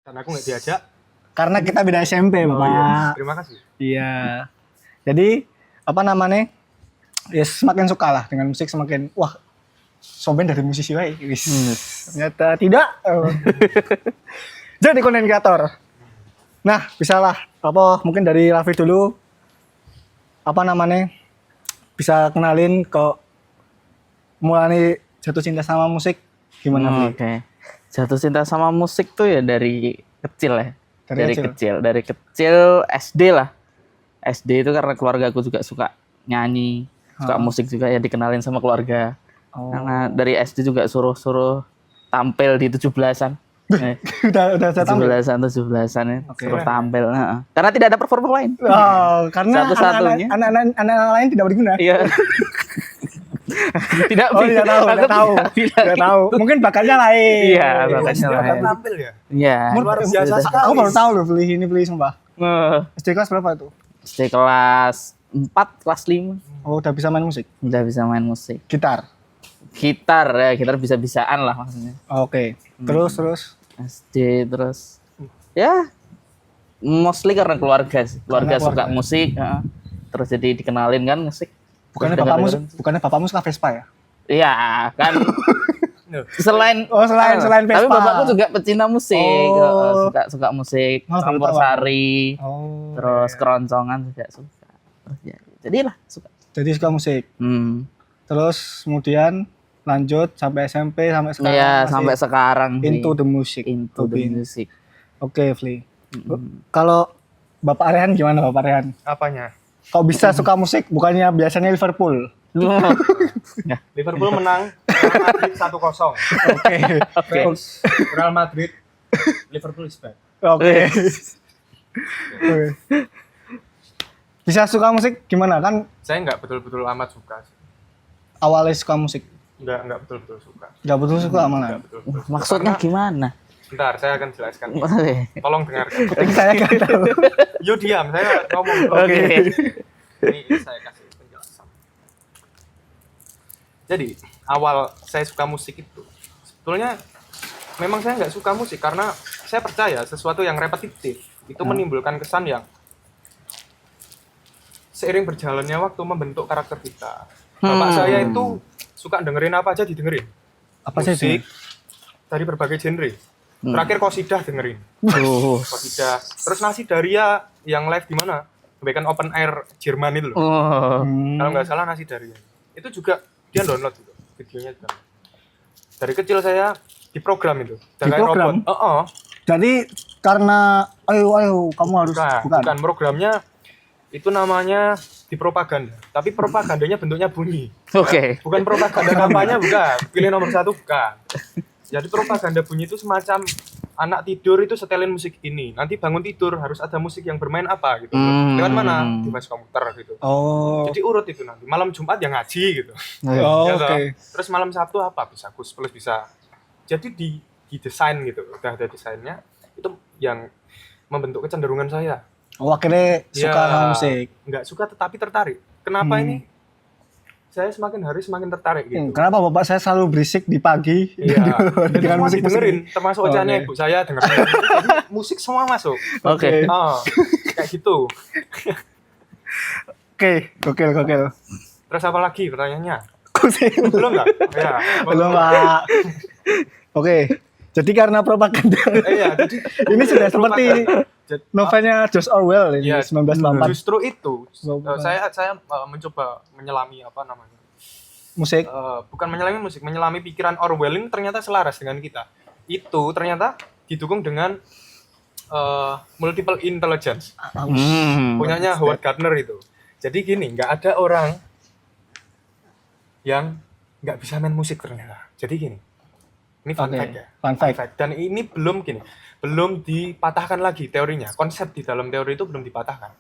Karena aku nggak diajak. Karena kita beda SMP, Bapak. Iya. Terima kasih. Iya. Jadi apa namanya? Ya semakin suka lah dengan musik, semakin wah soben dari musisi wae. Wis. Ternyata tidak. Jadi konten kreator. Nah, bisalah apa mungkin dari Raffi dulu apa namanya? Bisa kenalin ke mulai jatuh cinta sama musik gimana, Fi? Oke. Jatuh cinta sama musik tuh ya dari kecil ya. Dari Dari kecil SD lah. SD itu karena keluarga aku juga suka nyanyi, suka musik juga ya, dikenalin sama keluarga. Oh. Karena dari SD juga suruh tampil di 17-an. udah saya tahu. 17-an ya, Oke. suruh tampil. Heeh. Karena tidak ada performer lain. Oh, karena Satu-satunya. anak-anak lain tidak berguna. Iya. Tidak Oh, tidak tahu, aku tidak tahu. bilang Tidak tahu. Mungkin bakatnya lain. Iya, bakatnya Dia akan lain. tampil ya. Iya. Luar biasa Sudah. sekali. Aku baru tahu loh beli sumpah. Eh, SD kelas berapa itu? SD kelas 4, kelas 5 Oh, udah bisa main musik. udah bisa main musik. Gitar. Gitar bisa-bisaan lah maksudnya. Oke. Terus SD terus ya mostly karena keluarga sih. Keluarga suka keluarga. musik, heeh. Terus jadi dikenalin kan musik. bukannya bapakmu suka Vespa ya? Iya, kan selain Selain Vespa. tapi bapakku juga pecinta musik, Oh. suka musik, Oh, baru campur tahu aku. sari, Oh. terus keroncongan juga suka. Terus ya, jadilah suka. Jadi suka musik. Terus kemudian lanjut sampai SMP sampai sekarang. Iya, masih sampai sekarang sih. into the music. Into the Hobi. music. Oke, Fli. Kalau Bapak Rehan gimana Bapak Rehan? Apanya? Kok bisa suka musik? Bukannya biasanya Liverpool. Liverpool menang Real Madrid 1-0. Oke. Fans Real Madrid, Liverpool is back. Oke. Oke. Bisa suka musik gimana kan Saya nggak betul-betul amat suka sih. awalnya suka musik? Nggak betul-betul suka. Gak betul suka Nggak mana? betul-betul suka. Maksudnya Karena- gimana? Bentar, saya akan jelaskan. Oke. Tolong dengarkan. Saya gak tahu. Yo diam, saya ngomong. Oke. Ini saya kasih penjelasan. Jadi, awal saya suka musik itu, sebetulnya memang saya nggak suka musik karena saya percaya sesuatu yang repetitif itu menimbulkan kesan yang seiring berjalannya waktu membentuk karakter kita. Bapak saya itu suka dengerin apa aja didengerin. Apa sih? Musik dari berbagai genre. Terakhir Qosidah dengerin. Qosidah. Terus Nasi Daria yang live di mana? Memberikan open air Jerman itu loh. Oh. Kalau nggak salah Nasi Daria. Itu juga dia download juga videonya juga. Dari kecil saya diprogram itu. Diprogram? Robot. Jadi karena ayo kamu harus Bukan programnya itu namanya dipropaganda. Tapi propagandanya bentuknya bunyi. Oke. Bukan propaganda kampanye, bukan. Pilih nomor 1, bukan. Jadi propaganda bunyi itu semacam anak tidur itu setelin musik ini. Nanti bangun tidur harus ada musik yang bermain apa gitu. Lewat mana? Device komputer gitu. Oh. Jadi urut itu nanti. Malam Jumat yang ngaji gitu. Oh, Ya oke. toh? Terus malam Sabtu apa? Bisa Plus bisa. Jadi di desain gitu. Udah ada desainnya. Itu yang membentuk kecenderungan saya. Oh, akhirnya suka Ya, sama musik. Nggak suka tetapi tertarik. Kenapa ini? Saya semakin hari semakin tertarik gitu. Kenapa bapak saya selalu berisik di pagi Iya. dengan musik dengerin, termasuk ocehannya Oke. ibu saya dengerin. Jadi, musik semua masuk. Oke. Oh, kayak gitu. Oke, gokil. Terus apa lagi pertanyaannya? Kusik. Belum nggak? Ya. Belum, Pak. Oke. Jadi karena propaganda. Iya, jadi Ini sudah seperti Jadi- novelnya George Orwell ini Ya, 1984 justru itu Bukan. saya mencoba menyelami apa namanya? musik. Bukan menyelami musik, menyelami pikiran Orwell ini ternyata selaras dengan kita. Itu ternyata didukung dengan multiple intelligence. Punyanya Howard Gardner itu. Jadi gini, nggak ada orang yang nggak bisa main musik ternyata. Jadi gini, ini fun Oke, fact ya. fun fact. Dan ini belum dipatahkan lagi teorinya. Konsep di dalam teori itu belum dipatahkan.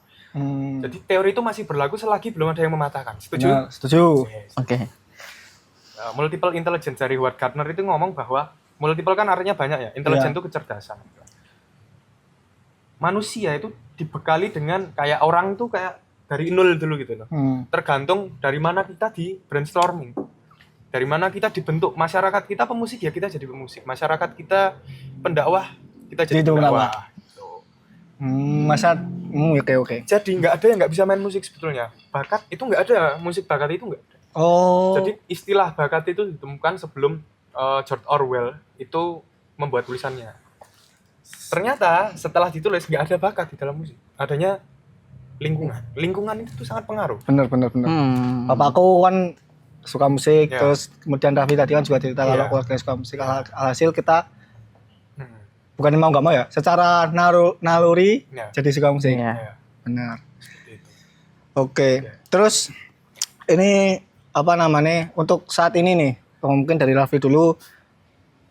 Jadi teori itu masih berlaku selagi belum ada yang mematahkan. Setuju? Benar, setuju. Yes. Oke. Multiple intelligence dari Howard Gardner itu ngomong bahwa multiple kan artinya banyak ya. Intelligence Iya. itu kecerdasan. Manusia itu dibekali dengan kayak orang tuh kayak dari nol dulu gitu loh. Tergantung dari mana kita di brainstorming. Dari mana kita dibentuk. Masyarakat kita pemusik ya kita jadi pemusik. Masyarakat kita pendakwah kita jadi Jadi pendakwah. Gitu. Masa oke. Jadi nggak ada yang nggak bisa main musik sebetulnya. Bakat itu nggak ada, musik bakat itu nggak ada. Oh. Jadi istilah bakat itu ditemukan sebelum George Orwell itu membuat tulisannya. Ternyata setelah ditulis nggak ada bakat di dalam musik, adanya lingkungan. Lingkungan itu tuh sangat pengaruh. bener. Bapakku kan suka musik, Ya. terus kemudian Raffi tadi kan juga cerita kalau Ya. keluarga suka musik. Hasil kita Hmm. bukan mau nggak mau ya, secara naluri Ya. jadi suka musik. Iya. Ya, Benar. seperti itu. Oke. Ya. Terus ini apa namanya? Untuk saat ini nih, mungkin dari Raffi dulu,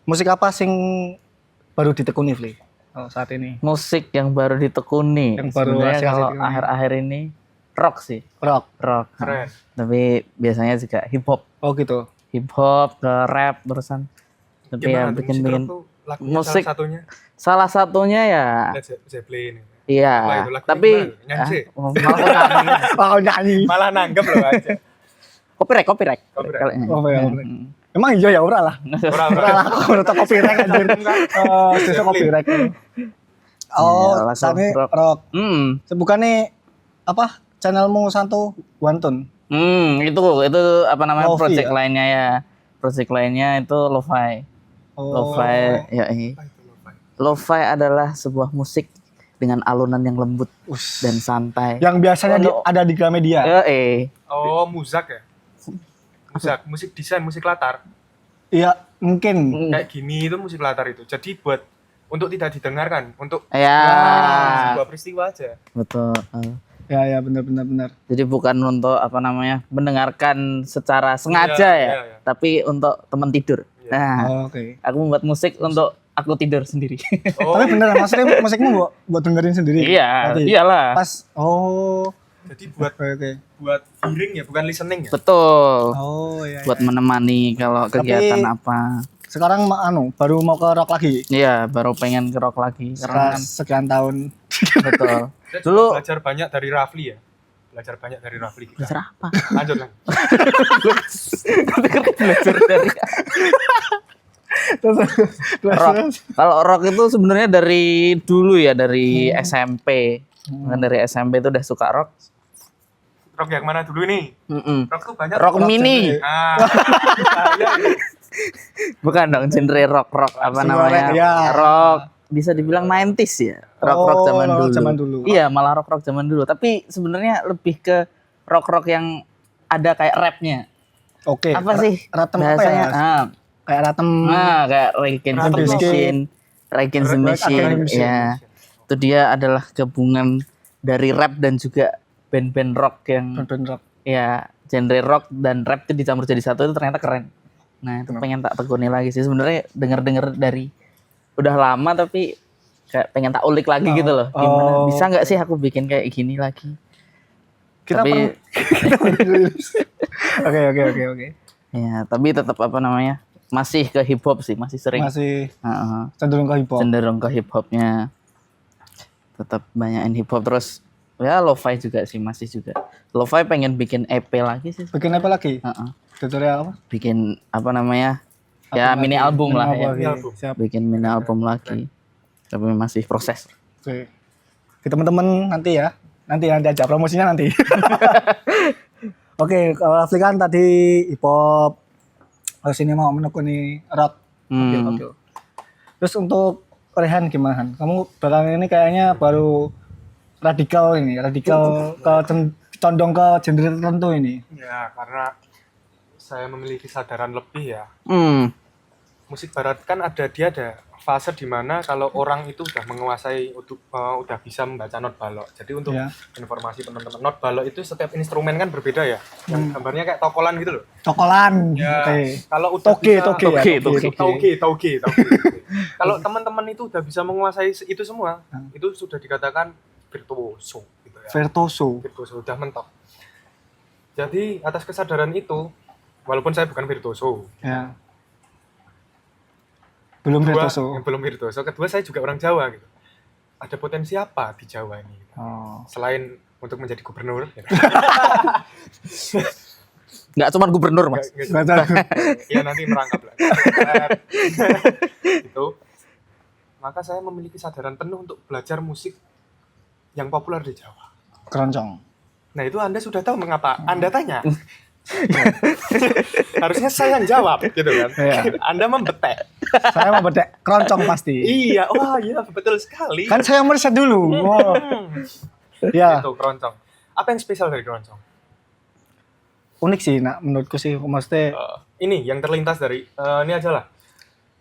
musik apa sing baru ditekuni, Fli? Oh, saat ini Musik yang baru ditekuni. Yang baru Sebenarnya asik-asik kalau ditekuni. akhir-akhir ini rock sih, rock. Keren. tapi biasanya juga hip hop, Oh gitu. ke rap terusan. Tapi ya Gimana tuh musik bikin rock tuh lagunya musik. salah satunya salah satunya ya, Led Zeppelin. Apa iya. itu lagunya Tapi gimana? Nyanyi sih? malah kok nyanyi. Oh nyanyi. Malah nanggep loh aja. Copyright. Copyright. Kalau nyanyi. Oh, ya, Hmm. Emang iya ya ora lah. Orang Ora lah, aku udah copyright anjir. Oh, sesuk copyright. Oh, Iya, lagu saat ini rock. rock. Hmm. Bukannya apa? Channelmu Santo Wantun. Itu apa namanya, Lo-fi project ya? lainnya ya. Project lainnya itu lo-fi. Oh. Lo-fi, ya. Apa itu lupa? Lo-fi adalah sebuah musik dengan alunan yang lembut Us. dan santai. Yang biasanya ada di Gramedia. Oh, Muzak ya? Muzak, musik desain, musik latar. Iya, mungkin. Kayak gini itu musik latar itu. Jadi buat untuk tidak didengarkan, untuk Ya, sebuah peristiwa aja. betul. Ya benar. Jadi bukan untuk apa namanya, mendengarkan secara sengaja Iya, ya, iya. tapi untuk teman tidur. Iya. Nah, Oh, oke. aku membuat musik untuk aku tidur sendiri. Oh, Tapi bener maksudnya musikmu buat dengerin sendiri. Iya, Berarti iyalah. Pas jadi buat oke. hearing ya, bukan listening ya. Betul. Oh iya. Buat menemani kalau kegiatan apa. Sekarang baru mau ke rock lagi. Iya, baru pengen ke rock lagi Setelah karena kan sekian tahun. betul. Saya Dulu juga belajar banyak dari Rafli ya. Belajar banyak dari Rafli kita. belajar apa? Lanjut lang. Belajar dari rock. Kalau rock itu sebenarnya dari dulu ya, dari SMP. Kan dari SMP itu udah suka rock. Rock yang mana dulu nih? Rock tuh banyak. Rock mini. Ah, saya Bukan dong, genre rock apa Semua namanya? rock, ya. Rock bisa dibilang 90s ya. Rock zaman rock dulu. zaman dulu. Iya, malah rock zaman dulu. Tapi sebenarnya lebih ke rock yang ada kayak rapnya. Oke. Apa sih Ratem apa bahasanya? ya? Kayak Ratem. Kayak Rage Against the Ratem Machine. Rage Against the Rage Machine. Against the Machine. Ya. Itu dia adalah gabungan dari rap dan juga band-band rock yang band rock. ya genre rock dan rap itu dicampur jadi satu, itu ternyata keren. Nah, itu pengen tak tekuni lagi sih sebenarnya, denger dari udah lama tapi kayak pengen tak ulik lagi gitu loh. Gimana Oh. bisa nggak sih aku bikin kayak gini lagi? Kita Tapi Oke. ya, tapi tetap apa namanya? Masih ke hip hop sih, masih sering. Masih Heeh. cenderung ke hip hop. Cenderung ke hip hopnya. Tetap banyakin hip hop, terus ya lo-fi juga sih, masih juga. Lo-fi pengen bikin EP lagi sih. Bikin apa lagi? Heeh. Tutorial apa? Bikin apa namanya? Ya Apa mini lagi? album lah ya. Mini album. Siap. Bikin mini album lagi. Tapi masih proses. Oke. Ke teman-teman nanti ya. Nanti aja promosinya nanti. Oke, kalau Rafli kan tadi hip hop. Kalau sini mau menekuni rock. Oke. Terus untuk Rehan gimana? Han? Kamu belakangan ini kayaknya baru radikal condong ke genre tertentu ini. ya karena saya memiliki kesadaran lebih ya. Hmm. Musik barat kan ada fase di mana kalau orang itu udah menguasai udah bisa membaca not balok. Jadi untuk Ya. informasi teman-teman, not balok itu setiap instrumen kan berbeda ya. Yang gambarnya kayak tokolan gitu loh. Cokolan. Ya, Oke. kalau udah Toge, bisa toge ya, toge. Toge. Kalau teman-teman itu udah bisa menguasai itu semua, itu sudah dikatakan virtuoso gitu ya. Virtuoso. Virtuoso udah mentok. Jadi atas kesadaran itu, walaupun saya bukan virtuoso, Ya. Belum kedua, virtuoso. belum virtuoso. Kedua saya juga orang Jawa gitu. Ada potensi apa di Jawa ini? Oh. Selain untuk menjadi gubernur, ya. Nggak cuma gubernur mas. Nggak tahu. Ya nanti merangkap lah. Itu maka saya memiliki kesadaran penuh untuk belajar musik yang populer di Jawa. Keroncong. Nah itu Anda sudah tahu mengapa Anda tanya. Harusnya saya yang jawab gitu kan. Iya. Anda membetek. Saya mau bedek keroncong pasti. Iya, wah iya betul sekali. Kan saya meriset dulu. Wow. Ya, Itu keroncong. Apa yang spesial dari keroncong? unik sih, nak menurutku sih. Maksudnya, Ini yang terlintas dari ini aja lah.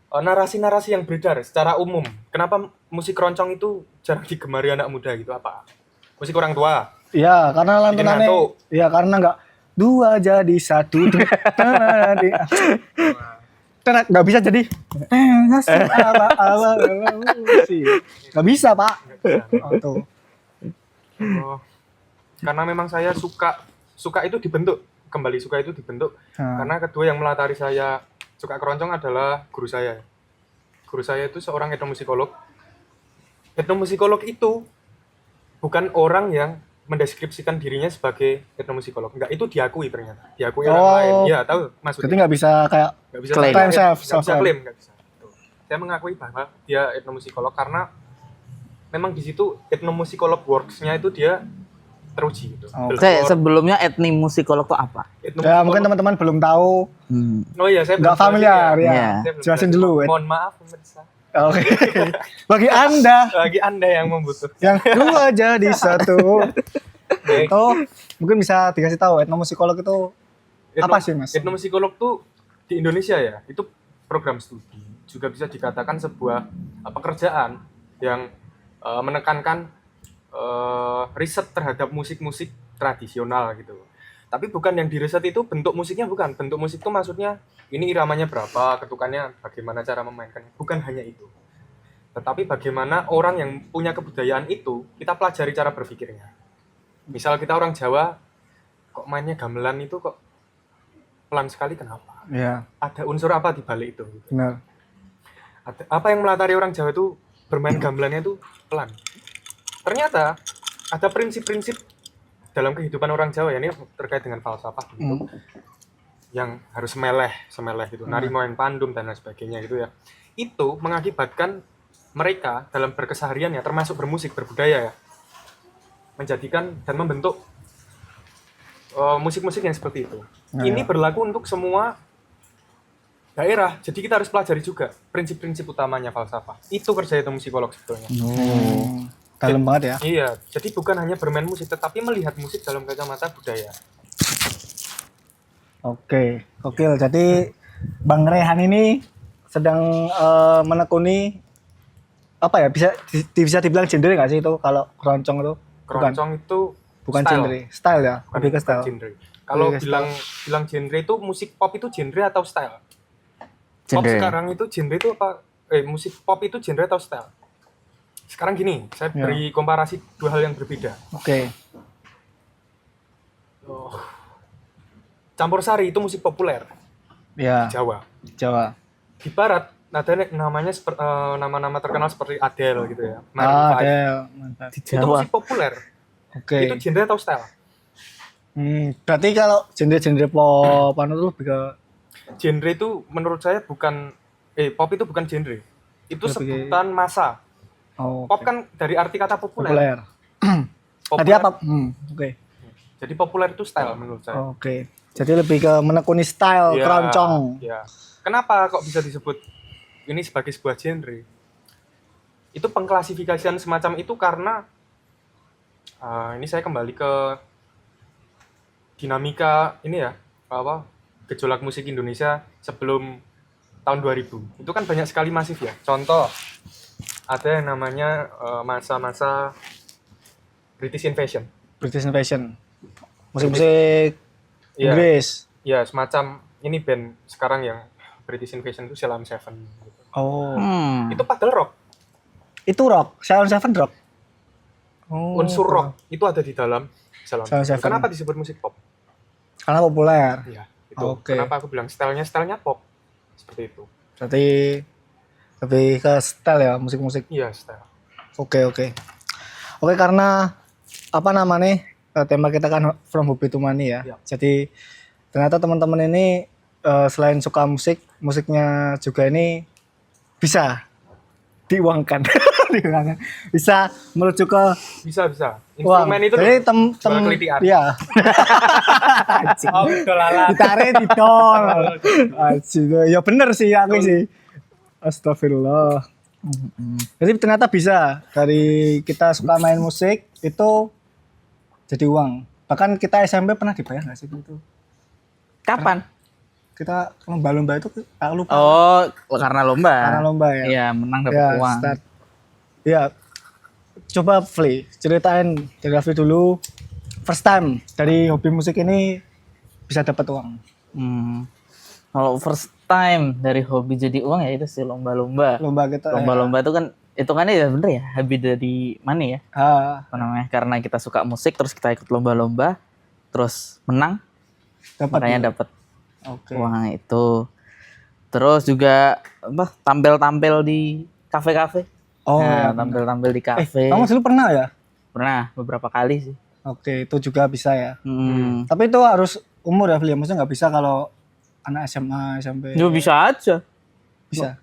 Narasi-narasi yang beredar secara umum. Kenapa musik keroncong itu jarang digemari anak muda gitu? Apa? Musik orang tua. ya karena lantunannya, Bikin ngantuk. ya karena nggak dua jadi satu. Nggak bisa jadi. Nggak bisa pak. Oh, tuh. Oh, karena memang saya suka itu dibentuk kembali karena kedua yang melatari saya suka keroncong adalah guru saya. Guru saya itu seorang etnomusikolog. Etnomusikolog itu bukan orang yang mendeskripsikan dirinya sebagai etnomusikolog. Enggak, itu diakui ternyata. Diakui orang lain. Ya, tahu Jadi maksudnya. nggak bisa kayak Nggak bisa Klaim. Klaim self, nggak bisa self-claim. klaim, nggak bisa. Tuh. Saya mengakui bahwa dia etnomusikolog karena memang di situ etnomusikolog works-nya itu dia teruji gitu. Oh. Oke, sebelumnya etnomusikolog itu apa? ya mungkin teman-teman belum tahu, Oh iya, saya nggak belum familiar Iya. ya. Saya belum Jelasin jelasin. dulu. Mohon maaf pemirsa. Oke. Bagi anda Bagi Anda yang membutuhkan. yang dua jadi satu, Baik. itu mungkin bisa dikasih tahu etnomusikolog itu apa sih, Mas? Etnomusikolog tuh di Indonesia ya, itu program studi. Juga bisa dikatakan sebuah pekerjaan yang menekankan riset terhadap musik-musik tradisional gitu. Tapi bukan yang diriset itu bentuk musiknya, bukan. Bentuk musik itu maksudnya ini iramanya berapa, ketukannya bagaimana cara memainkannya. Bukan hanya itu. Tetapi bagaimana orang yang punya kebudayaan itu, kita pelajari cara berpikirnya. Misal kita orang Jawa, kok mainnya gamelan itu kok pelan sekali, kenapa? Ya, Ada unsur apa di balik itu? Gitu. benar. Apa yang melatari orang Jawa itu bermain gamelannya itu pelan. Ternyata ada prinsip-prinsip dalam kehidupan orang Jawa ya, ini terkait dengan falsafah gitu, yang harus semeleh gitu, nari main pandum dan lain sebagainya gitu ya. Itu mengakibatkan mereka dalam berkeseharian ya, termasuk bermusik, berbudaya ya, menjadikan dan membentuk musik-musik yang seperti itu. Ini berlaku untuk semua daerah. Jadi kita harus pelajari juga prinsip-prinsip utamanya falsafah. Itu kerja etnomusikolog sebetulnya. Dalam banget ya. Iya, jadi bukan hanya bermain musik, tetapi melihat musik dalam kacamata budaya. Oke, gokil. Jadi Bang Rehan ini sedang menekuni apa ya? Bisa dibilang genre nggak sih itu kalau keroncong itu? Keroncong itu Bukan style. genre, style ya, Bukan- lebih ke bukan style. genre. Kalau Lebih ke bilang genre itu musik pop itu genre atau style? Pop Genre. sekarang itu genre itu apa? Musik pop itu genre atau style? Sekarang gini, saya Ya. beri komparasi dua hal yang berbeda. Oke, Campur sari itu musik populer ya Jawa. Jawa. Di barat ada namanya nama-nama terkenal seperti Adele gitu ya. Maroon 5. Ada, mantap. Di Itu Jawa. musik populer. Oke. Itu genre atau style? Berarti kalau genre-genre pop anu tuh lebih ke Genre itu menurut saya bukan pop itu bukan genre. Itu Lebih- sebutan massa. Pop oke. kan dari arti kata populer. Populer. Populer. Tadi apa? Oke. Jadi populer itu style menurut saya. Oke. Jadi lebih ke menekuni style Iya, keroncong. iya. Kenapa kok bisa disebut ini sebagai sebuah genre? Itu pengklasifikasian semacam itu karena ini saya kembali ke dinamika ini ya, gejolak musik Indonesia sebelum tahun 2000. Itu kan banyak sekali masif ya. Contoh, ada yang namanya masa-masa British Invasion. British Invasion. Musik-musik Iya. Inggris. Ya, semacam ini band sekarang yang British Invasion itu Salam Seven. Gitu. Oh. Itu padahal rock. Itu rock. Salon Seven rock. Oh. Unsur rock itu ada di dalam Salam Salam Seven. Seven. Kenapa disebut musik pop? Karena populer. Ya, itu. Oke. Kenapa aku bilang stylenya pop? Seperti itu. Berarti lebih ke style ya musik-musik. Iya, style. Oke. Oke, karena apa namanya? Tema kita kan From Hobby to Money ya. Ya. Jadi ternyata teman-teman ini selain suka musik, musiknya juga ini bisa diuangkan. Diuangkan. Bisa menuju ke Bisa. uang. Instrumen itu Jadi loh, jual kelitian. Iya. Oh, dolaran. Ditarik didol. Anjing. Ya bener sih aku sih. Astagfirullah. Jadi ternyata bisa dari kita suka main musik itu jadi uang. Bahkan kita SMP pernah dibayar nggak sih itu? Kapan? Kita lomba-lomba itu aku lupa. Oh, karena lomba. Karena lomba ya. Iya, menang dapat Ya, uang. start. Ya, coba Fli, ceritain dari Raffi dulu. First time dari hobi musik ini bisa dapat uang. Kalau first time dari hobi jadi uang ya itu sih lomba-lomba. Lomba kita. Lomba-lomba itu kan hitungannya ya bener ya, hobi dari mana ya? Apa namanya? Karena kita suka musik terus kita ikut lomba-lomba, terus menang, dapat. makanya dapat Oke. uang itu. Terus juga apa? Tampil-tampil di kafe-kafe. Oh, Nah, ya, tampil-tampil di kafe. kamu dulu pernah ya? Pernah beberapa kali sih. Oke, itu juga bisa ya. Tapi itu harus umur ya, Fli. Maksudnya nggak bisa kalau anak SMA, SMP. Ya bisa aja. Bisa.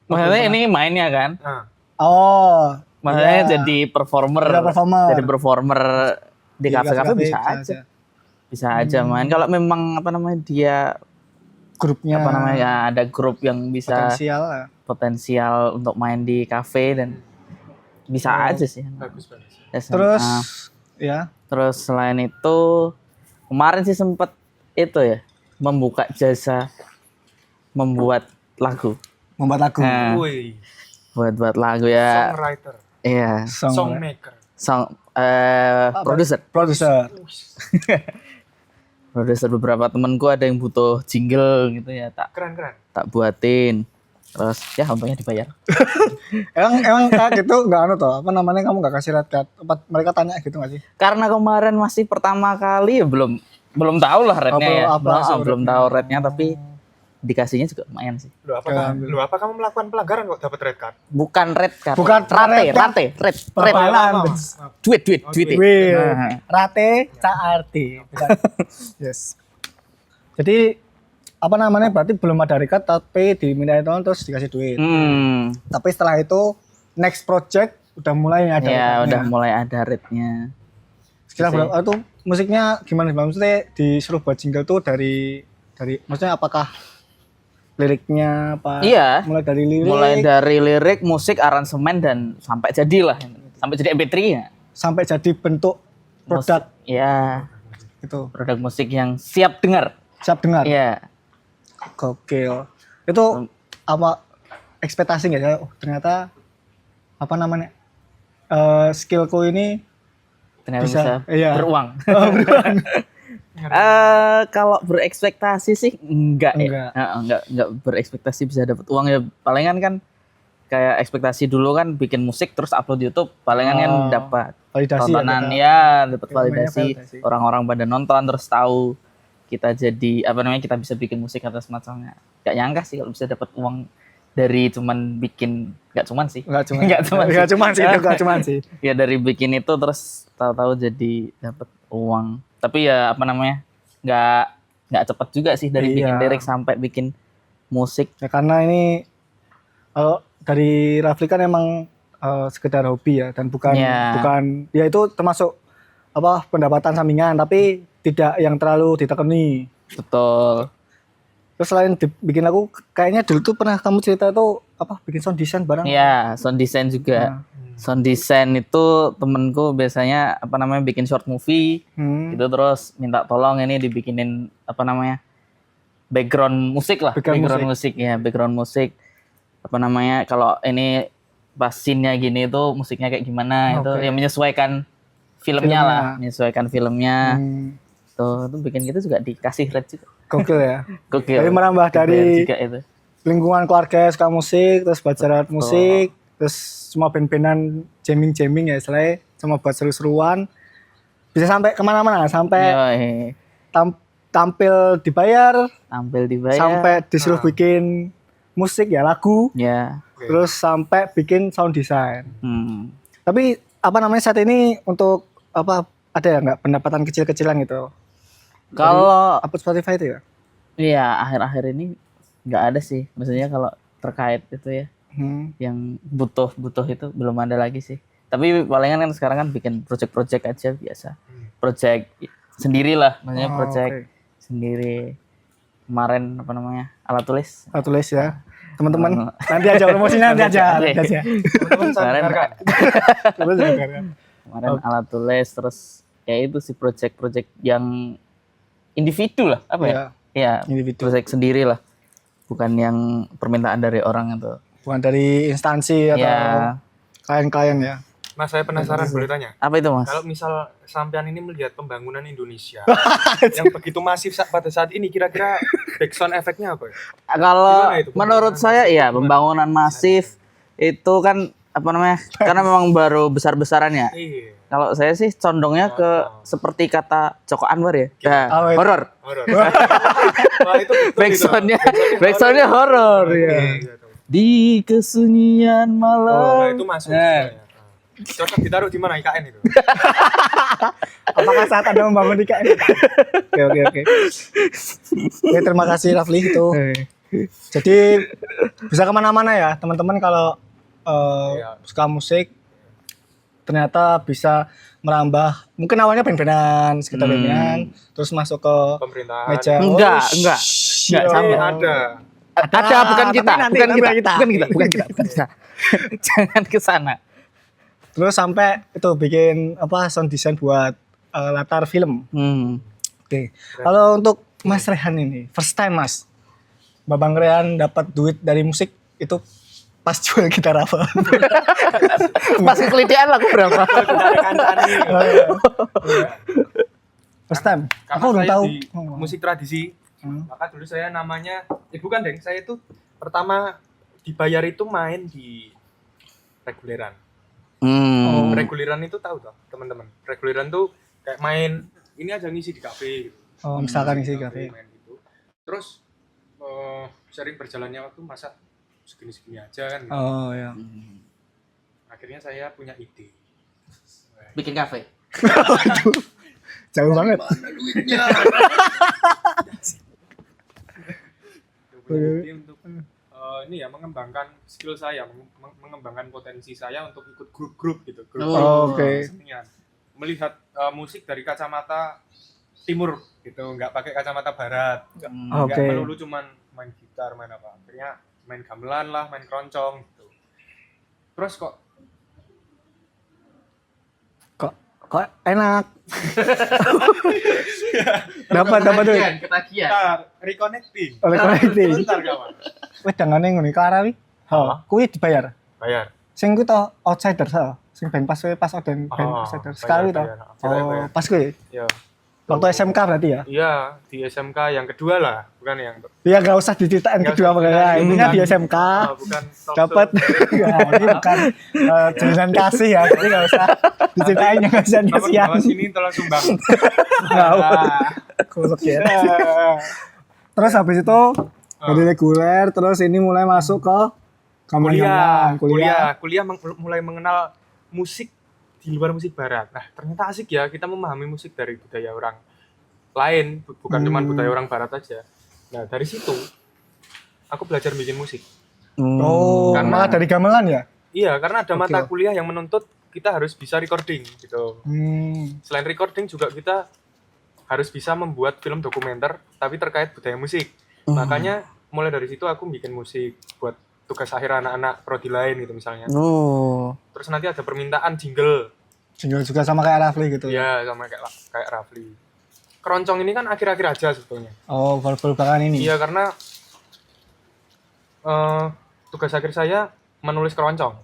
Maksudnya ini mainnya kan. Nah, Oh, Maksudnya iya. jadi performer. Jadi performer. Jadi performer di kafe-kafe bisa bisa aja. Bisa aja main. Kalau memang apa namanya dia Grupnya apa namanya ya ada grup yang bisa potensial. potensial untuk main di kafe dan bisa aja sih. bagus. SMA. Terus ya, Terus selain itu kemarin sih sempet itu ya membuka jasa membuat lagu. membuat lagu. Nah, Wih, buat lagu ya. songwriter, Iya. songmaker. Produser. Produser. Produser beberapa temenku ada yang butuh jingle gitu ya Keren. tak buatin. Terus ya untungnya dibayar. emang kayak gitu nggak anu toh? Apa namanya kamu nggak kasih red card? Apa mereka tanya gitu nggak sih? Karena kemarin masih pertama kali ya belum tahu lah rednya ya. Belum tahu rednya tapi dikasihnya juga lumayan sih. Lu apa kamu melakukan pelanggaran kok dapat red card? Bukan red card. Bukan red card. Red. Babalan. Duit. Wih, Nah. rate caarti. Yes. Jadi apa namanya berarti belum ada red card tapi diminta tolong terus dikasih duit. Tapi setelah itu next project udah mulai ada. Ya red-nya. udah mulai ada rednya. Sekitar berapa itu musiknya gimana sih? Maksudnya disuruh buat jingle tuh dari maksudnya apakah liriknya apa? Iya. Mulai dari lirik. Mulai dari lirik, musik, aransemen dan sampai jadilah. Sampai jadi MP3 ya. Sampai jadi bentuk produk Ya, itu. produk musik yang siap dengar. Siap dengar. Iya. Gokil. Itu apa ekspektasi nggak ya? Oh, ternyata apa namanya? Skillku ini Ternyata Bisa, bisa, iya. beruang. Kalau berekspektasi sih enggak ya. Enggak berekspektasi bisa dapat uang ya. Palingan kan kayak ekspektasi dulu kan bikin musik terus upload YouTube, palingan kan dapat validasi tontonan ya. ya, dapat Namanya validasi. validasi. Orang-orang pada nonton terus tahu kita jadi apa namanya kita bisa bikin musik atau semacamnya. Gak nyangka sih kalau bisa dapat uang dari cuman bikin nggak cuman sih. Enggak cuman sih. Ya dari bikin itu terus tahu-tahu jadi dapat uang. Tapi ya apa namanya nggak cepet juga sih dari bikin lirik sampai bikin musik. Ya karena ini dari Rafli kan emang sekedar hobi ya dan bukan ya itu termasuk apa pendapatan sampingan tapi tidak yang terlalu ditekuni. Betul. Terus selain bikin lagu kayaknya dulu tuh pernah kamu cerita itu apa bikin sound design bareng? Iya, sound design juga. Sound design itu temenku biasanya apa namanya bikin short movie gitu terus minta tolong ini dibikinin apa namanya background musik lah, background musik apa namanya kalau ini pas scene-nya gini itu musiknya kayak gimana itu yang menyesuaikan filmnya. Menyesuaikan filmnya. Tuh bikin gitu juga dikasih rate juga. Gokil ya. Gokil. Jadi menambah dari juga itu. lingkungan keluarga suka musik, terus belajar musik, terus semua band-bandan jamming ya istilahnya, cuma buat seru-seruan. Bisa sampai kemana-mana, sampai tampil dibayar, sampai disuruh bikin musik ya lagu, terus sampai bikin sound design. Tapi apa namanya saat ini untuk apa ada ya nggak pendapatan kecil-kecilan gitu? Kalau upload Spotify itu ya? Iya akhir-akhir ini nggak ada sih, maksudnya kalau terkait itu ya. yang butuh itu belum ada lagi sih. Tapi palingan kan sekarang kan bikin project aja biasa. Project sendirilah, maksudnya project sendiri. Kemarin apa namanya? Alat tulis. Alat tulis ya. Teman-teman nanti aja promosinya nanti aja. Teman-teman Kemarin sadarkan. kemarin alat tulis terus kayak itu sih project yang individu lah apa ya? Iya, Individu. project sendiri lah. Bukan yang permintaan dari orang itu. Bukan dari instansi atau klien-klien ya. Mas, saya penasaran boleh tanya. Apa itu, Mas? Kalau misal sampean ini melihat pembangunan Indonesia yang begitu masif pada saat ini, kira-kira backsound efeknya apa ya? Kalau itu, menurut saya iya pembangunan masif itu kan apa namanya? Karena memang baru besar-besaran ya. Iya. Kalau saya sih condongnya ke seperti kata Joko Anwar ya. Oh, Horor. Horor. Wah, itu betul itu. Backsoundnya horor ya. Iya, tuh. Di kesunyian Oh, malam. itu masuk. Ya. Cocok ditaruh di mana IKN itu? Apakah saat Anda membangun IKN? Oke. Oke, terima kasih Rafli itu. Jadi bisa kemana-mana ya teman-teman kalau suka musik ternyata bisa merambah. Mungkin awalnya band-bandan, sekitar bandan, terus masuk ke Pemerintahan. meja. Enggak sama. Ada. Bukan tapi kita, nanti bukan kita. kita. Jangan ke sana. Terus sampai itu bikin sound design buat latar film. Oke. Kalau untuk Mas Rehan ini, first time Mas, Babang Rehan dapat duit dari musik itu pas jual gitar apa? Pas kekelitian laku berapa? First time. Karena Aku belum saya tahu. di musik tradisi. Maka dulu saya namanya, bukan deng, saya itu pertama dibayar itu main di reguleran. Reguleran itu tahu toh teman-teman. Reguleran tuh kayak main ini aja ngisi di kafe gitu. Oh, misalkan ngisi kafe. Main gitu. Terus sering berjalannya waktu masa segini-segini aja kan gitu. Oh ya. Akhirnya saya punya ide. Bikin kafe. Jauh banget. Punya ide untuk ini ya mengembangkan skill saya, mengembangkan potensi saya untuk ikut grup-grup gitu. Oke. Kesenian. Melihat musik dari kacamata timur gitu, nggak pakai kacamata barat. Nggak melulu cuman main gitar, main apa. Akhirnya main gamelan lah, main keroncong gitu. Terus kok enak. dapat duit. Ketagihan. Reconnecting. Reconnecting. Bentar kawan. Wis dangane ngene Klara wi. Kuwi dibayar. Bayar. Sing kuwi to outsider sing band pas band outsider. Sekali to. Bayar. Pas kuwi. Iya. Waktu SMK berarti ya? Iya, di SMK yang kedua lah, bukan yang Ya enggak usah diceritain kedua apa intinya di SMK. Bukan Dapat. Ya, ini bukan jaminan kasih ya. Jadi enggak usah diceritain yang kasihan-kasihan. Awas ini tolong sumbang. Kuluk ya. Terus habis itu dari reguler terus ini mulai masuk ke kuliah mulai mengenal musik di luar musik barat. Nah, ternyata asik ya kita memahami musik dari budaya orang lain, bukan cuma budaya orang barat aja. Nah, dari situ aku belajar bikin musik. Karena dari gamelan ya? Iya, karena ada mata kuliah yang menuntut kita harus bisa recording gitu. Selain recording juga kita harus bisa membuat film dokumenter tapi terkait budaya musik. Makanya mulai dari situ aku bikin musik buat tugas akhir anak-anak prodi lain gitu misalnya. Terus nanti ada permintaan jingle juga sama kayak Rafli gitu. Iya, sama kayak Rafli. Keroncong ini kan akhir-akhir aja sebetulnya. Oh, baru belakangan ini. Iya, karena tugas akhir saya menulis keroncong.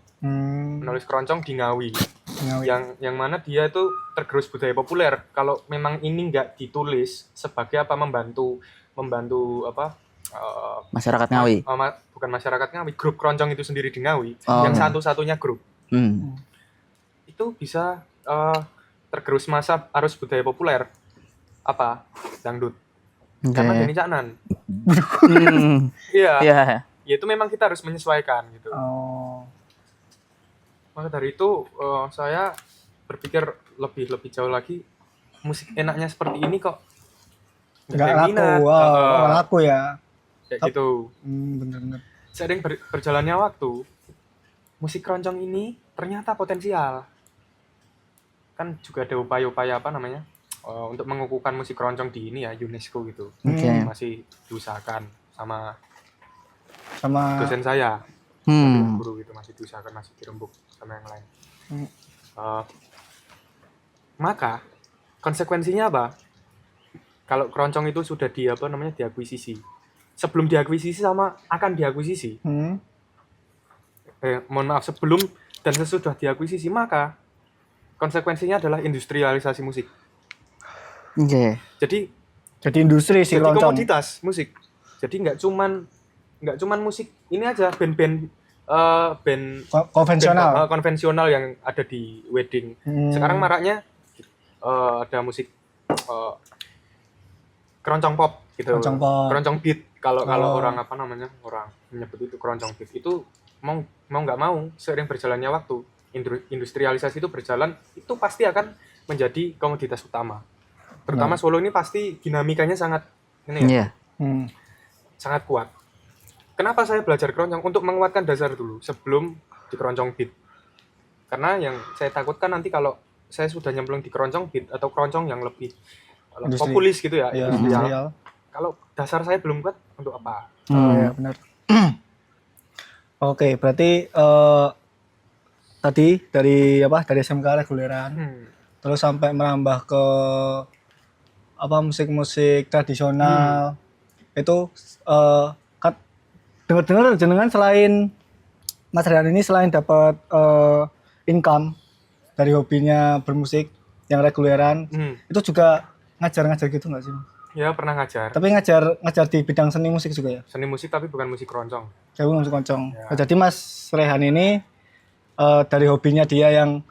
Menulis keroncong di Ngawi. Yang mana dia itu tergerus budaya populer. Kalau memang ini nggak ditulis sebagai apa membantu apa masyarakat Ngawi. Bukan masyarakat Ngawi, grup keroncong itu sendiri di Ngawi, yang satu-satunya grup. Itu bisa tergerus masa arus budaya populer apa dangdut. Karena Denny Caknan. Iya. Ya itu memang kita harus menyesuaikan gitu. Maka dari itu saya berpikir lebih jauh lagi, musik enaknya seperti ini kok nggak laku ya. Kayak gitu. Bener-bener. Sering berjalannya waktu, musik keroncong ini ternyata potensial. Kan juga ada upaya-upaya untuk mengukuhkan musik keroncong di ini ya, UNESCO gitu. Oke. Masih diusahakan sama Sama dosen saya. Guru gitu masih diusahakan, masih dirembuk sama yang lain. Maka konsekuensinya apa? Kalau keroncong itu sudah diakuisisi. Sebelum diakuisisi sama akan diakuisisi. Sebelum dan sesudah diakuisisi, maka konsekuensinya adalah industrialisasi musik. Oke. jadi industri si Jadi keroncong. komoditas musik. Jadi nggak cuman musik ini aja, band Konvensional. konvensional yang ada di wedding. Sekarang maraknya ada musik keroncong pop gitu. Keroncong pop. Keroncong beat. Kalau orang orang menyebut itu keroncong beat. Itu mau nggak mau seiring berjalannya waktu, industrialisasi itu berjalan, itu pasti akan menjadi komoditas utama. Terutama Solo ini pasti dinamikanya sangat sangat kuat. Kenapa saya belajar keroncong? Untuk menguatkan dasar dulu sebelum di keroncong beat. Karena yang saya takutkan nanti kalau saya sudah nyemplung di keroncong beat atau keroncong yang lebih populis gitu ya, industrial. Kalau dasar saya belum kuat, untuk apa? Ya benar. Oke, berarti tadi dari SMK reguleran, terus sampai merambah ke musik-musik tradisional. Itu dengar-dengar jenengan selain Mas Rian ini selain dapat income dari hobinya bermusik yang reguleran, itu juga ngajar-ngajar gitu nggak sih? Ya pernah ngajar. Tapi ngajar di bidang seni musik juga ya? Seni musik tapi bukan musik keroncong. Jauh musik keroncong. Ya. Nah, jadi Mas Rehan ini dari hobinya dia yang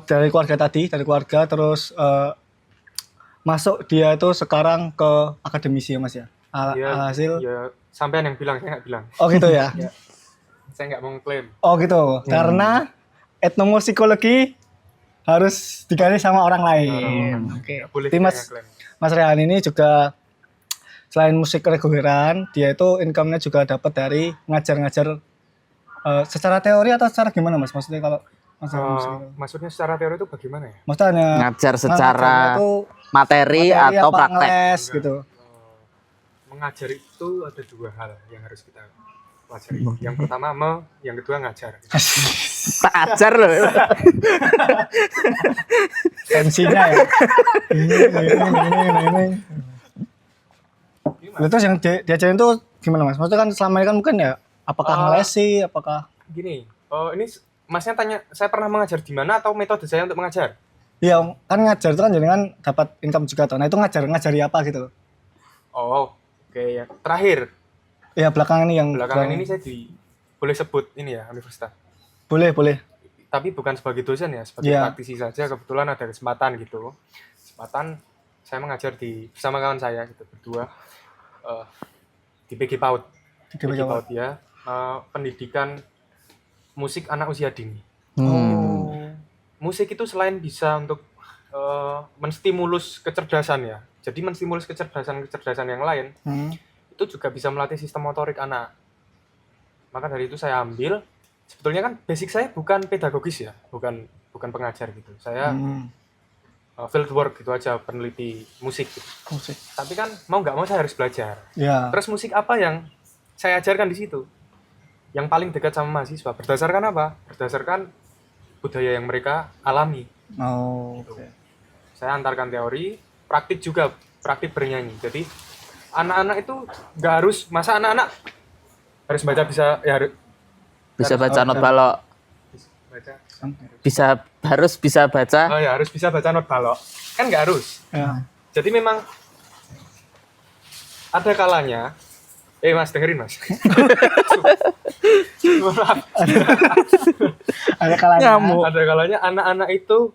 dari keluarga terus masuk dia itu sekarang ke akademisi ya Mas ya? Alhasil ya sampean yang bilang, saya nggak bilang. Oh gitu ya? Ya. Saya nggak mau ngeklaim. Oh gitu, karena etnomusikologi harus digali sama orang lain. Oke. Boleh Jadi Mas Rehan ini juga selain musik reguleran, dia itu income-nya juga dapat dari ngajar-ngajar secara teori atau secara gimana Mas? Maksudnya kalau maksudnya secara teori itu bagaimana ya? Maksudnya ngajar secara materi atau praktek ngeles, gitu. Mengajar itu ada dua hal yang harus kita pelajari. Yang pertama yang kedua ngajar. tak ajar loh. Tensinya ya. ini. Terus yang diajarin tuh gimana Mas? Maksudnya kan selama ini kan mungkin ya apakah ngelesi, apakah gini. Ini Masnya tanya saya pernah mengajar di mana atau metode saya untuk mengajar? Iya, kan ngajar itu kan jadi kan dapat income juga tuh. Nah, itu ngajari apa gitu? Oh, oke ya. Terakhir. Ya, belakangan ini saya boleh sebut ini ya, universitas. Boleh. Tapi bukan sebagai dosen ya, sebagai praktisi saja. Kebetulan ada kesempatan gitu. Saya mengajar bersama kawan saya gitu berdua di PG PAUD. PG PAUD ya. Pendidikan musik anak usia dini. Musik itu selain bisa untuk menstimulus kecerdasan ya. Jadi menstimulus kecerdasan yang lain. Itu juga bisa melatih sistem motorik anak. Maka dari itu saya ambil. Sebetulnya kan basic saya bukan pedagogis ya, bukan pengajar gitu. Saya field work gitu aja, peneliti musik gitu. Tapi kan mau nggak mau saya harus belajar. Ya. Terus musik apa yang saya ajarkan di situ? Yang paling dekat sama mahasiswa. Berdasarkan apa? Berdasarkan budaya yang mereka alami. Gitu. Saya antarkan teori, praktik bernyanyi. Jadi anak-anak itu nggak harus, masa anak-anak harus baca bisa baca not balok. Harus bisa baca. Oh ya, harus bisa baca not balok. Kan nggak harus. Ya. Jadi memang ada kalanya. Mas, dengerin Mas. Ada kalanya anak-anak itu,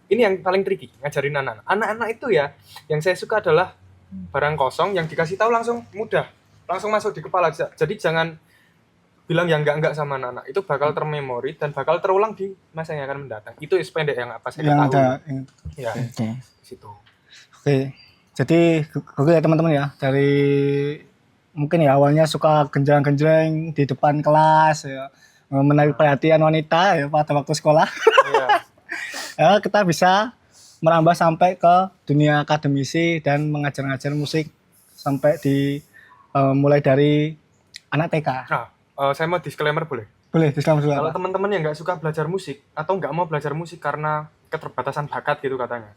ini yang paling tricky, ngajarin anak-anak. Anak-anak itu ya, yang saya suka adalah barang kosong yang dikasih tahu langsung mudah, langsung masuk di kepala. Jadi jangan bilang yang enggak sama anak-anak. Itu bakal termemori dan bakal terulang di masa yang akan mendatang. Itu sependek yang apa saya tahu. Ya, di situ. Oke. Jadi oke ya teman-teman ya, dari mungkin ya awalnya suka genjreng-genjreng di depan kelas ya, menarik perhatian wanita ya pada waktu sekolah. Iya. Ya, kita bisa merambah sampai ke dunia akademisi dan mengajar-ngajar musik sampai di mulai dari anak TK. Nah, saya mau disclaimer boleh? Boleh disclaimer dulu Kalau apa? teman-teman yang nggak suka belajar musik atau nggak mau belajar musik karena keterbatasan bakat gitu katanya,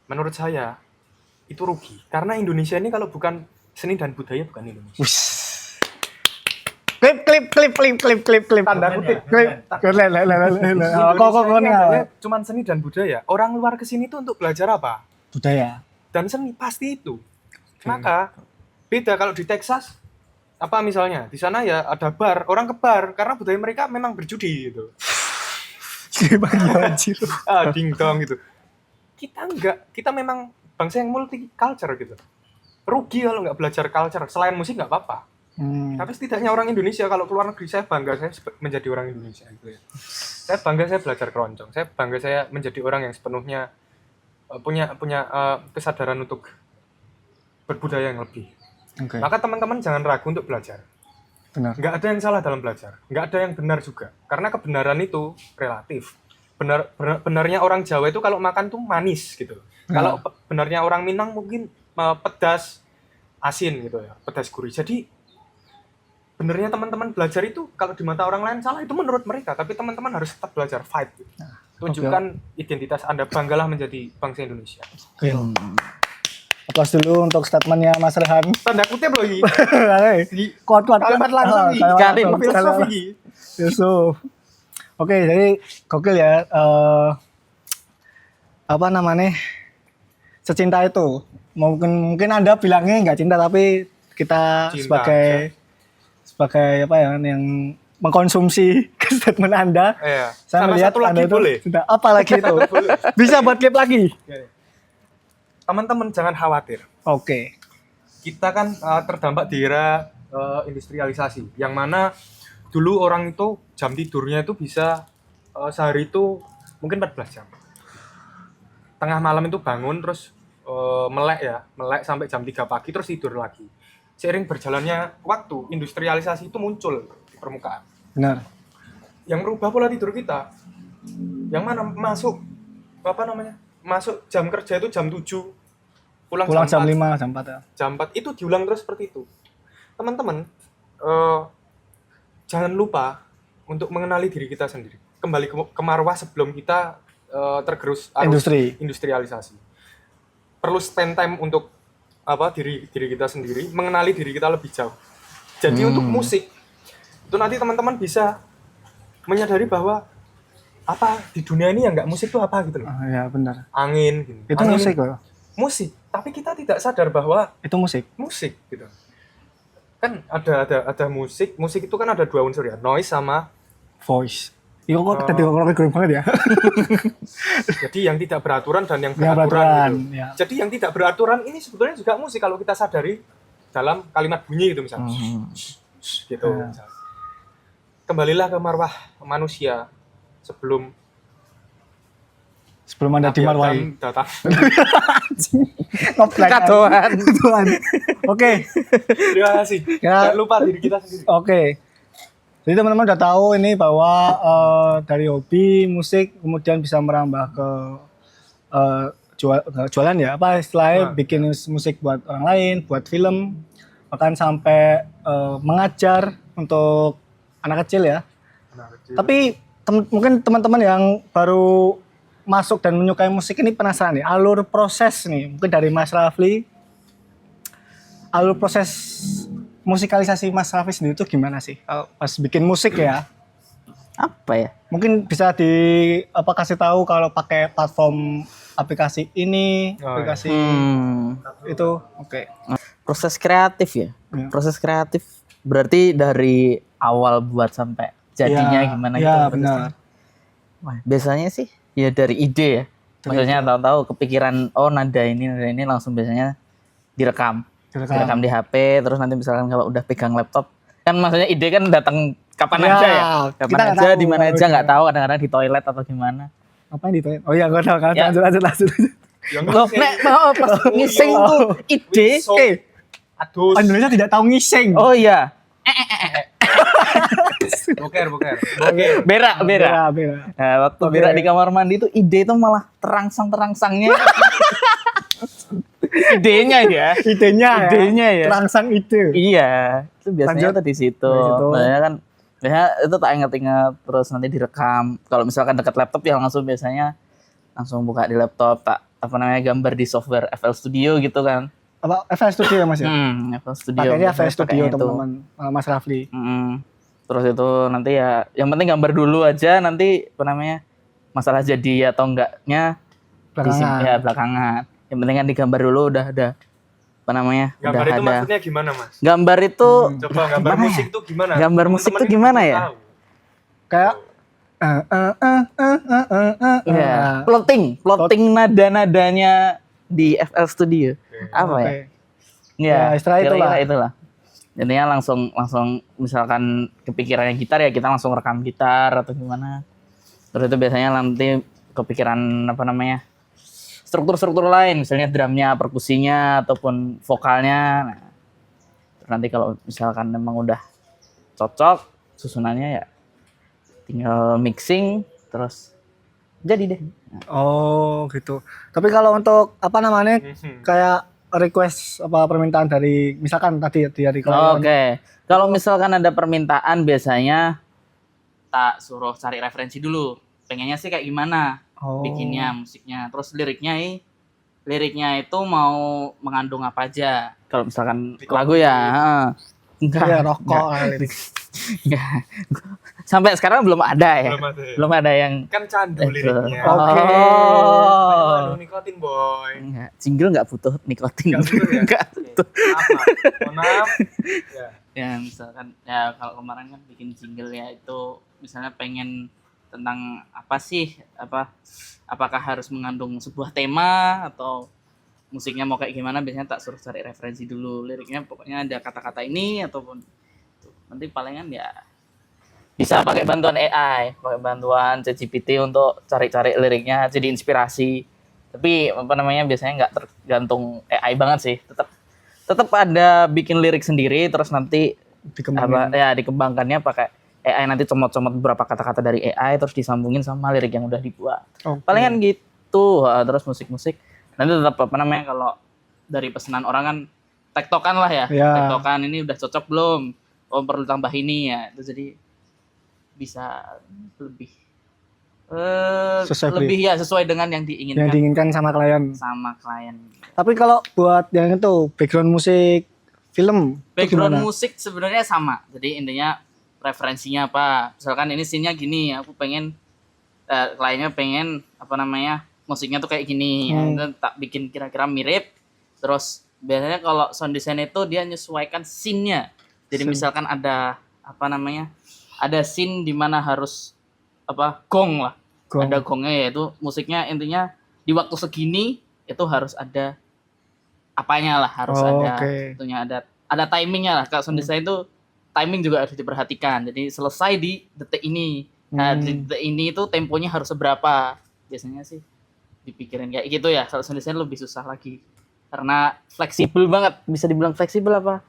menurut saya itu rugi. Karena Indonesia ini kalau bukan seni dan budaya bukan Indonesia. Wush. Klip. Tanda kutip. Kok Cuman seni dan budaya. Orang luar kesini tuh untuk belajar apa? budaya. Dan seni pasti itu. Maka beda kalau di Texas apa misalnya di sana ya ada bar, orang ke bar karena budaya mereka memang berjudi gitu. Ding dong gitu. Kita enggak, kita memang bangsa yang multi culture gitu. Rugi kalau nggak belajar culture. Selain musik nggak apa-apa. Tapi setidaknya orang Indonesia kalau keluar negeri saya bangga saya menjadi orang Indonesia gitu ya. Saya bangga saya belajar keroncong. Saya bangga saya menjadi orang yang sepenuhnya punya kesadaran untuk berbudaya yang lebih. Okay. Maka teman-teman jangan ragu untuk belajar. Benar. Nggak ada yang salah dalam belajar. Nggak ada yang benar juga. Karena kebenaran itu relatif. Benarnya orang Jawa itu kalau makan tuh manis gitu. Kalau benarnya orang Minang mungkin pedas asin gitu ya, pedas gurih. Jadi benernya teman-teman belajar itu kalau di mata orang lain salah itu menurut mereka, tapi teman-teman harus tetap belajar fight. Gitu. Tunjukkan identitas Anda, banggalah menjadi bangsa Indonesia. Oke. Aplaus dulu untuk statementnya Mas Rehan. Tanda kutip loh ini. Kuat-kuat Kalimat langsung nih. Sekali. Filosofi. Yusuf. Oke, jadi gokil ya. Apa namanya? Secinta itu. Mungkin Anda bilangnya nggak cinta, tapi kita Cinta sebagai apa ya yang mengkonsumsi statement Anda. Iya. Saya Sama melihat satu lagi Anda itu boleh. cinta. Apa lagi itu? Bisa buat klip lagi. Teman-teman jangan khawatir. Oke. Kita kan terdampak di era industrialisasi, yang mana dulu orang itu jam tidurnya itu bisa sehari itu mungkin 14 jam. Tengah malam itu bangun terus melek sampai jam 3 pagi terus tidur lagi. Seiring berjalannya waktu, industrialisasi itu muncul di permukaan. Benar. Yang merubah pola tidur kita. Yang mana masuk jam kerja itu jam 7. Pulang jam 4. 5, jam 4 ya. Jam 4 itu diulang terus seperti itu. Teman-teman, jangan lupa untuk mengenali diri kita sendiri. Kembali ke marwah sebelum kita tergerus arus industrialisasi. Perlu spend time untuk diri kita sendiri, mengenali diri kita lebih jauh. Jadi untuk musik, itu nanti teman-teman bisa menyadari bahwa apa di dunia ini yang nggak musik itu apa gitu loh. Ya benar. Angin gitu. Itu Angin, musik loh. Musik, tapi kita tidak sadar bahwa Itu musik gitu. Kan ada musik itu kan ada dua unsur ya, noise sama voice. Iya kok tadi orang keren banget ya. Jadi yang tidak beraturan dan yang Yang beraturan gitu. ya. Jadi yang tidak beraturan ini sebetulnya juga musik kalau kita sadari dalam kalimat bunyi gitu misalnya. Gitu. Misalnya. Kembalilah ke marwah manusia sebelum Anda Nabi dimarwahi. Adam datang. Katoan. Oke. Terima kasih. Ya. Jangan lupa diri kita sendiri. Oke. Jadi teman-teman udah tahu ini bahwa dari hobi musik kemudian bisa merambah ke jualan ya, apa istilahnya bikin musik buat orang lain, buat film, bahkan sampai mengajar untuk anak kecil ya. Tapi mungkin teman-teman yang baru masuk dan menyukai musik ini penasaran nih, alur proses nih, mungkin dari Mas Rafli, alur proses musikalisasi Mas Rafli sendiri itu gimana sih? Pas bikin musik ya? Apa ya? Mungkin bisa kasih tahu kalau pakai platform aplikasi ini, aplikasi itu, oke. Proses kreatif ya? Proses kreatif berarti dari awal buat sampai jadinya gimana gitu? Iya, benar. Wah, biasanya sih ya dari ide ya. Maksudnya tahu-tahu kepikiran nada ini langsung biasanya direkam di HP, terus nanti misalkan kalau udah pegang laptop kan maksudnya ide kan datang kapan aja ya, kapan aja di mana aja nggak tahu, kadang-kadang di toilet atau gimana. Ngapain di toilet? Oh iya, gue tahu kan. Lanjut. Loh, nek mau pas ngising tuh ide, Adus. Indonesia tidak tahu ngising. Oh iya, Boker. berak. Bera. Nah, waktu Oke. berak di kamar mandi itu ide itu malah terangsang-terangsangnya. Idenya ya. Idenya ya. Terangsang ide. Iya, itu biasanya Lanjut. tuh di situ. Di situ. Biasanya kan biasanya itu tak inget-inget terus nanti direkam. Kalau misalkan dekat laptop ya langsung buka di laptop, tak gambar di software FL Studio gitu kan. Apa FL Studio ya Mas ya? FL Studio. Pakainya FL biasanya Studio pakainya itu. teman-teman, Mas Rafli. Terus itu nanti ya yang penting gambar dulu aja, nanti masalah jadi atau enggaknya belakangan. Yang penting kan digambar dulu udah ada Gambar udah itu ada. maksudnya gimana, Mas? Gambar itu Coba gambar gimana musik ya? itu gimana? Gambar musik Teman-teman itu gimana ini ya? tahu. Kayak Iya, plotting nada-nadanya di FL Studio. Apa ya? Ya, istilah itulah. kira-kira itulah. Jadinya langsung misalkan kepikirannya gitar ya kita langsung rekam gitar atau gimana. Terus itu biasanya nanti kepikiran struktur-struktur lain, misalnya drumnya, perkusinya ataupun vokalnya. Nah, nanti kalau misalkan memang udah cocok susunannya ya tinggal mixing terus jadi deh. Oh gitu. Tapi kalau untuk kayak request permintaan dari misalkan tadi dari klien. Oke. Kalau misalkan ada permintaan biasanya tak suruh cari referensi dulu. Pengennya sih kayak gimana bikinnya, musiknya. Terus liriknya itu mau mengandung apa aja. Kalau misalkan lagu ya, Iya, rokok lirik. enggak. Sampai sekarang belum ada ya. Belum ada yang Kan candu liriknya. Oke. Ayo, nikotin boy. Enggak, jingle enggak butuh nikotin. Nggak butuh ya? Nggak butuh. Mohon maaf. Ya. Ya misalkan ya kalau kemarin kan bikin jingle ya itu misalnya pengen tentang apakah harus mengandung sebuah tema atau musiknya mau kayak gimana, biasanya tak suruh cari referensi dulu, liriknya pokoknya ada kata-kata ini ataupun nanti palingan ya bisa pakai bantuan AI, pakai bantuan ChatGPT untuk cari-cari liriknya jadi inspirasi. Tapi biasanya nggak tergantung AI banget sih, tetap ada bikin lirik sendiri terus nanti dikembangkannya pakai AI, nanti comot-comot beberapa kata-kata dari AI terus disambungin sama lirik yang udah dibuat. Palingan gitu. Terus musik-musik nanti tetap kalau dari pesanan orang kan tektokan lah ya. Tektokan ini udah cocok belum, perlu tambah ini ya, itu jadi bisa lebih sesuai dengan yang diinginkan. Yang diinginkan sama klien. Tapi kalau buat yang itu background musik film, background musik sebenarnya sama. Jadi intinya referensinya apa? Misalkan ini scene-nya gini, aku pengen kliennya pengen musiknya tuh kayak gini. Ya, tak bikin kira-kira mirip. Terus biasanya kalau sound design itu dia menyesuaikan scene-nya. Jadi misalkan ada ada scene di mana harus gong lah. Ada gongnya, yaitu musiknya intinya di waktu segini itu harus ada apanya lah, harus itunya, ada timingnya lah. Kalau sound design itu timing juga harus diperhatikan. Jadi selesai di detik ini. Nah, di detik ini itu temponya harus seberapa. Biasanya sih dipikirin kayak gitu ya. Kalau sound design lebih susah lagi. Karena fleksibel banget. Bisa dibilang fleksibel apa?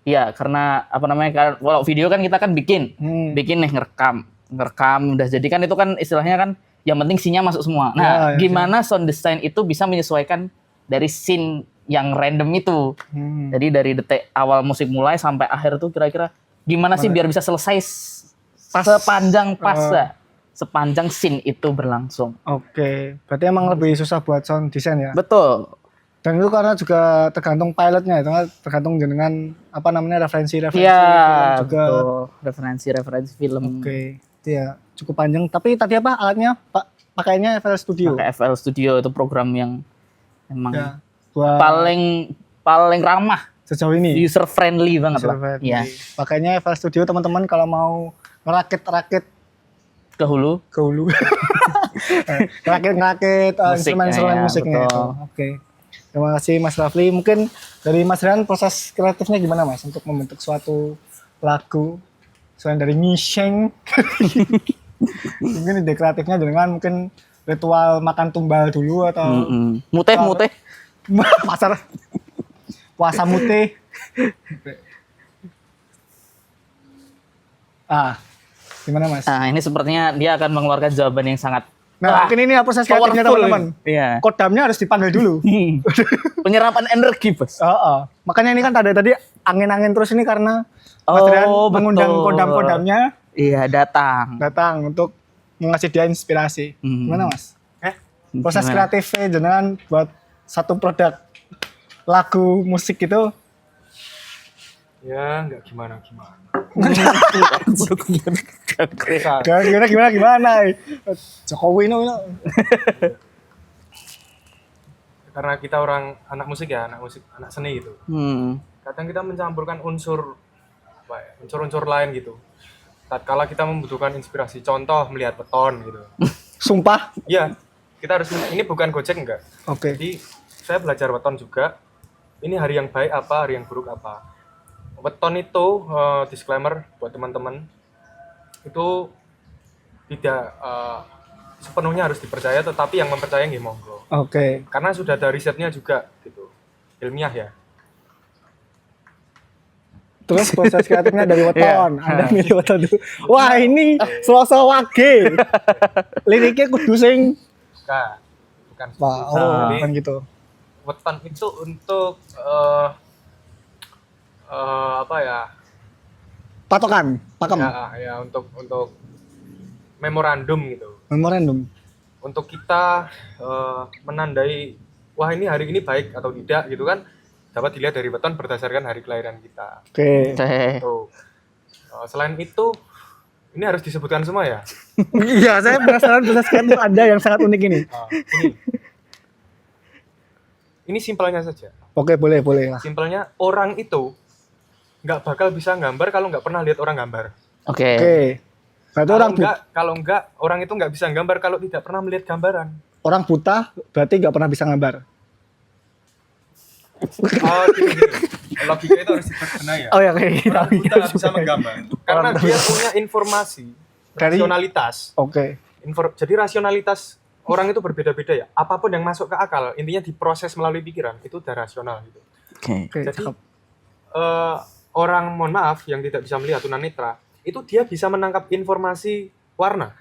Iya, karena kalau video kan kita kan bikin nih ngerekam udah jadi kan, itu kan istilahnya kan yang penting scene-nya masuk semua. Nah, gimana sound design itu bisa menyesuaikan dari scene yang random itu. Jadi dari detik awal musik mulai sampai akhir tuh kira-kira gimana sih biar bisa selesai sepanjang scene itu berlangsung. Oke, berarti emang lebih susah buat sound design ya? Betul. Dan itu karena juga tergantung pilotnya, itu tergantung dengan referensi-referensi ya, film juga. Betul. Referensi film. Oke, itu ya cukup panjang. Tapi tadi alatnya pakainya FL Studio. Pakai FL Studio, itu program yang emang buat paling ramah sejauh ini. User friendly banget lah. Iya. Pakainya FL Studio teman-teman kalau mau ngerakit ke hulu. Ngerakit instrumen-instrumen musiknya itu. Oke. Terima kasih Mas Rafli. Mungkin dari Mas Rian proses kreatifnya gimana Mas untuk membentuk suatu lagu selain dari ngiseng? Mungkin ide kreatifnya dengan mungkin ritual makan tumbal dulu atau Muteh. pasar puasa mute. Gimana Mas? Nah, ini sepertinya dia akan mengeluarkan jawaban yang sangat Nah, mungkin ini proses kreatifnya powerful. teman-teman. Iya. Kodamnya harus dipanggil dulu. Penyerapan energi, Bos. Makanya ini kan tadi angin-angin terus ini karena Mas Oh, Rian mengundang betul. kodam-kodamnya Iya, datang. untuk mengasih dia inspirasi. Gimana Mas? Proses Gimana? kreatifnya jenengan buat satu produk lagu musik itu Ya nggak gimana-gimana. gimana? Jokowi no. Karena kita orang anak musik, anak seni gitu. Kadang kita mencampurkan unsur unsur-unsur lain gitu. Tatkala kita membutuhkan inspirasi, contoh melihat beton gitu. Sumpah. Iya, kita harus, ini bukan Gojek enggak. Oke. Jadi saya belajar weton juga. Ini hari yang baik apa, hari yang buruk apa. Weton itu disclaimer buat teman-teman, itu tidak sepenuhnya harus dipercaya, tetapi yang mempercaya nggih monggo. Oke. Karena sudah ada risetnya juga gitu, ilmiah ya. Terus proses kreatifnya dari weton. Anda milih weton dulu. Wah, ini Selasa Wage. Liriknya kudu sing Bukan. bukan gitu. Weton itu untuk apa ya? Pakem. Ya untuk memorandum gitu. Memorandum. Untuk kita menandai wah ini hari ini baik atau tidak gitu kan, dapat dilihat dari weton berdasarkan hari kelahiran kita. Oke. Tuh. Selain itu ini harus disebutkan semua ya. Iya, saya penasaran proses kreatif Anda yang sangat unik ini. Ini simpelnya saja. Oke, boleh lah. Simpelnya orang itu nggak bakal bisa gambar kalau nggak pernah lihat orang gambar. Oke. Berarti Kalau nggak orang itu nggak bisa gambar kalau tidak pernah melihat gambaran. orang buta berarti nggak pernah bisa gambar. Gini. Logika itu harus dibenahi ya. Oh ya, kayak gitu. Orang buta nggak bisa menggambar karena dia punya informasi, rasionalitas. Oke. Jadi rasionalitas orang itu berbeda-beda ya. Apapun yang masuk ke akal, intinya diproses melalui pikiran itu udah rasional gitu. Oke. Jadi orang, mohon maaf, yang tidak bisa melihat tunanetra, itu dia bisa menangkap informasi warna.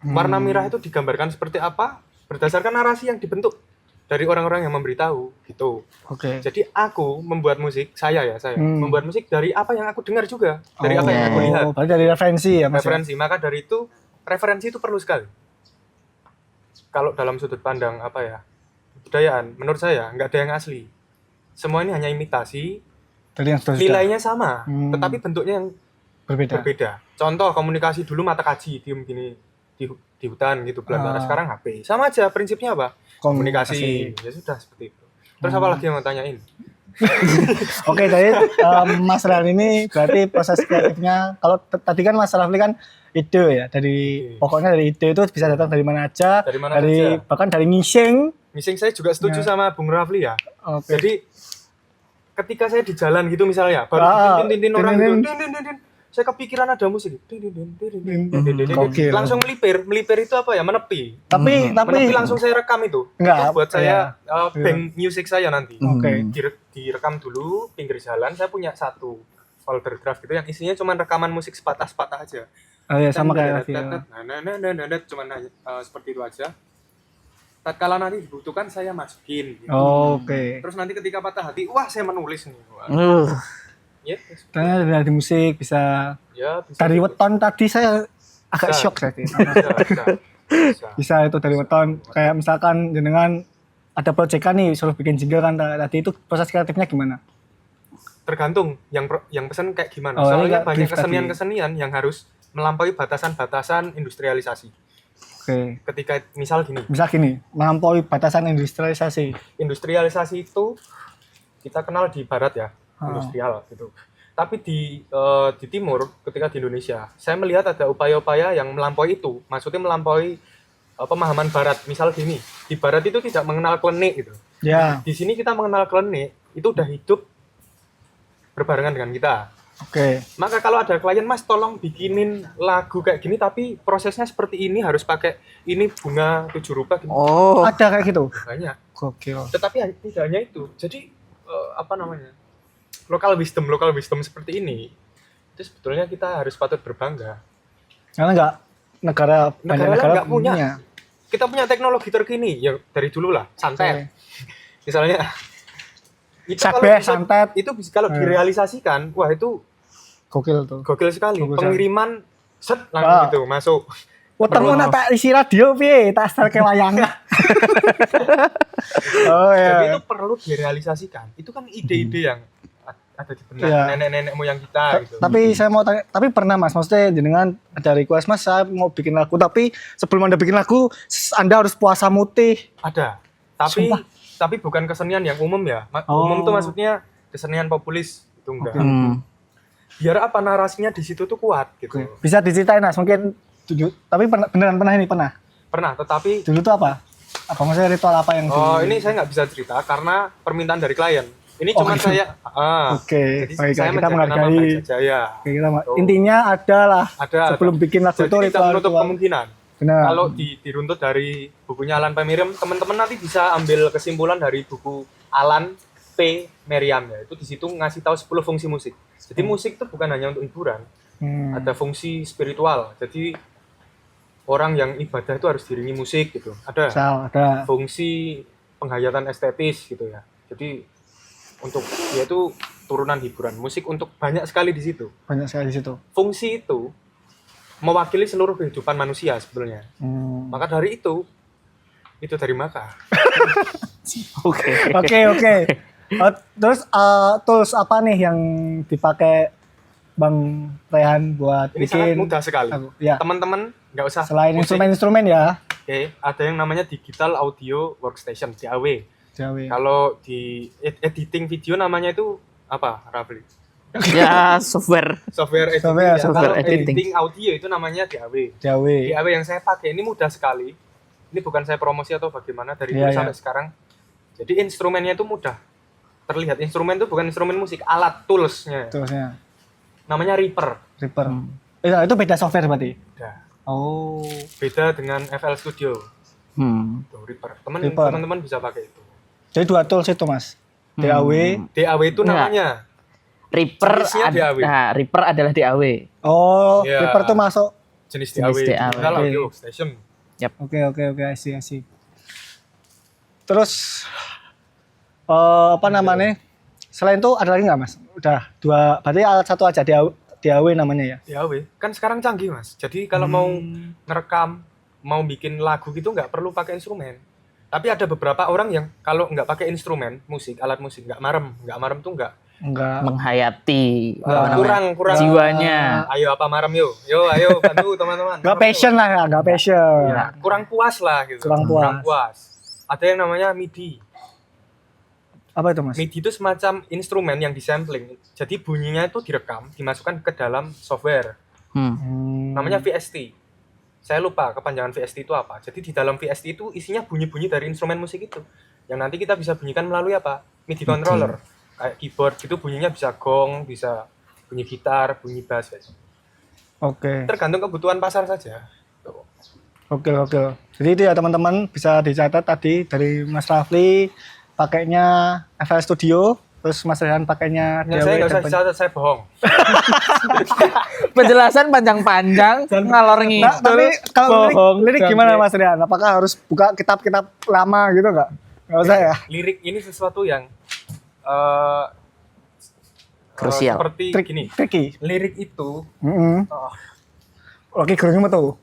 Warna merah itu digambarkan seperti apa berdasarkan narasi yang dibentuk dari orang-orang yang memberitahu gitu. Oke. Jadi aku membuat musik, saya membuat musik dari apa yang aku dengar juga, dari apa yang aku lihat. Berarti dari referensi ya, Mas. Referensi, maka dari itu referensi itu perlu sekali. Kalau dalam sudut pandang apa ya, kebudayaan, menurut saya nggak ada yang asli. Semua ini hanya imitasi, Dari yang sudah. nilainya sama, tetapi bentuknya yang Berbeda. Contoh komunikasi dulu mata kaji, diem gini di hutan gitu belantara, sekarang HP. Sama aja prinsipnya apa? Komunikasi. Ya sudah seperti itu. Terus apa lagi yang mau tanyain? Oke, tadi Mas Rafli ini berarti proses kreatifnya, kalau tadi kan Mas Rafli kan ide ya, pokoknya dari ide itu bisa datang dari mana aja, saja. bahkan dari ngising. Saya juga setuju sama Bung Rafli ya. Oke. Jadi ketika saya di jalan gitu misalnya, baru tintin orang gitu, tin, saya kepikiran ada musik, langsung melipir itu apa ya, menepi. Tapi langsung saya rekam itu. Enggak, Itu buat saya bank music saya nanti. Oke. Direkam dulu pinggir jalan, saya punya satu folder draft gitu yang isinya cuma rekaman musik sepatah-sepatah aja. Oh ya, sama kayak Raffi. Cuma seperti itu aja. Tatkala nanti dibutuhkan saya masukin gitu. Oke. Terus nanti ketika patah hati, wah saya menulis nih. Ya, Ternyata dari musik bisa. Ya, bisa. Dari weton tadi saya agak shock tadi. Bisa itu dari weton. Kayak misalkan jenengan ada proyekan nih, suruh bikin jingle kan tadi, itu proses kreatifnya gimana? Tergantung yang pesan kayak gimana. Soalnya banyak kesenian-kesenian yang harus melampaui batasan-batasan industrialisasi. Oke. Ketika misal gini, melampaui batasan industrialisasi. Industrialisasi itu kita kenal di barat ya, industrial gitu. Tapi di timur, ketika di Indonesia, saya melihat ada upaya-upaya yang melampaui itu. Maksudnya melampaui pemahaman barat. Misal gini, di barat itu tidak mengenal klenik gitu. Ya. Di sini kita mengenal klenik, itu udah hidup berbarengan dengan kita. Oke. Maka kalau ada klien, Mas tolong bikinin lagu kayak gini tapi prosesnya seperti ini, harus pakai ini bunga 7 rupa gini. Oh, ada kayak gitu. Banyak. Gokil. Tetapi tidak hanya itu. Jadi apa namanya? Local wisdom seperti ini. Itu sebetulnya kita harus patut berbangga. Karena enggak negara Negara lain nggak punya. Kita punya teknologi terkini ya dari dulu lah, santet. Misalnya itu santet itu bisa kalau direalisasikan, wah itu gokil tuh. gokil sekali. Gokil Pengiriman set langsung gitu masuk. Wetengmu nak tak isi radio piye, tak setel ke wayang. Oh Jadi iya. itu perlu direalisasikan. Itu kan ide-ide yang ada di benak nenek-nenek moyang kita gitu. Tapi saya mau tanya, tapi pernah Mas, maksudnya jenengan ada request Mas, saya mau bikin lagu, tapi sebelum Anda bikin lagu, Anda harus puasa mutih. Ada. Sumpah. Tapi bukan kesenian yang umum ya. Umum tuh maksudnya kesenian populis itu enggak. Biar apa narasinya di situ tuh kuat gitu. Bisa diceritain Mas, mungkin tapi beneran pernah ini pernah. Pernah, tetapi Dulu tuh apa? Apa maksudnya ritual apa yang ini saya nggak bisa cerita karena permintaan dari klien. Ini cuma gitu. saya Oke, jadi baik, saya kita menjaga nama menghargai. Baik Jaya. Oke, intinya adalah Ada. sebelum bikin lagu Jadi itu tidak menutup ritual. kemungkinan. Benar. Kalau diruntut dari bukunya Alan P. Merriam, teman-teman nanti bisa ambil kesimpulan dari buku Alan P. Merriam ya. Itu di situ ngasih tahu 10 fungsi musik. Jadi musik itu bukan hanya untuk hiburan. Ada fungsi spiritual. Jadi orang yang ibadah itu harus diiringi musik gitu. Ada fungsi penghayatan estetis gitu ya. Jadi untuk yaitu turunan hiburan musik untuk banyak sekali di situ. Banyak sekali di situ. Fungsi itu mewakili seluruh kehidupan manusia sebetulnya. Maka dari itu dari maka. Oke. Terus tools apa nih yang dipakai Bang Rehan buat Ini bikin? sangat mudah sekali. Ya. Teman-teman nggak usah Selain musik. instrumen ya. Oke, ada yang namanya Digital Audio Workstation (DAW). Jawi. Kalau di editing video namanya itu apa, Rafli? Ya, software Software editing. Software Kalau editing. editing audio itu namanya DAW. Jawi. DAW yang saya pakai ini mudah sekali. Ini bukan saya promosi atau bagaimana dari dulu sampai sekarang. Jadi instrumennya itu mudah. Terlihat instrumen itu bukan instrumen musik, alat toolsnya. Toolsnya. Namanya Reaper. Itu beda software berarti. Beda. Oh. Beda dengan FL Studio. Tuh, Reaper. Teman-teman bisa pakai itu. Jadi 2 tools itu Mas. DAW. DAW itu namanya. Reaper Jenisnya DAW. Nah, Reaper adalah DAW. Oh, Ya. Reaper tuh masuk. Jenis Jenis DAW. DAW. Digital Audio Workstation. Oke, I see. Terus apa namanya? Selain itu ada lagi nggak Mas? Udah 2, berarti alat satu aja DAW namanya ya? DAW. Kan sekarang canggih Mas. Jadi kalau mau ngerekam, mau bikin lagu gitu nggak perlu pakai instrumen. Tapi ada beberapa orang yang kalau nggak pakai instrumen musik, alat musik nggak marem tuh nggak menghayati kurang jiwanya. Ayo apa marem yuk ayo bantu teman-teman. Nggak passion lah ya, nggak passion. Ya, kurang puas lah gitu. Kurang puas. Ada yang namanya MIDI. Apa itu Mas? MIDI itu semacam instrumen yang disampling. Jadi bunyinya itu direkam, dimasukkan ke dalam software. Namanya VST. Saya lupa kepanjangan VST itu apa. Jadi di dalam VST itu isinya bunyi-bunyi dari instrumen musik itu. Yang nanti kita bisa bunyikan melalui apa? MIDI controller. Kayak keyboard gitu bunyinya bisa gong, bisa bunyi gitar, bunyi bass. Oke. Tergantung kebutuhan pasar saja. Oke. Jadi itu ya teman-teman bisa dicatat tadi dari Mas Rafli pakainya FL Studio, terus Mas Rehan pakainya DAW. Saya nggak usah dicatat, saya bohong. Penjelasan panjang-panjang, ngalor Nah, ngidul. tapi kalau lirik gimana Bangke. Mas Rehan? Apakah harus buka kitab-kitab lama gitu nggak? Nggak usah ya? Lirik ini sesuatu yang Krusial. seperti gini. Tricky. Lirik itu Oke, gerungnya tuh.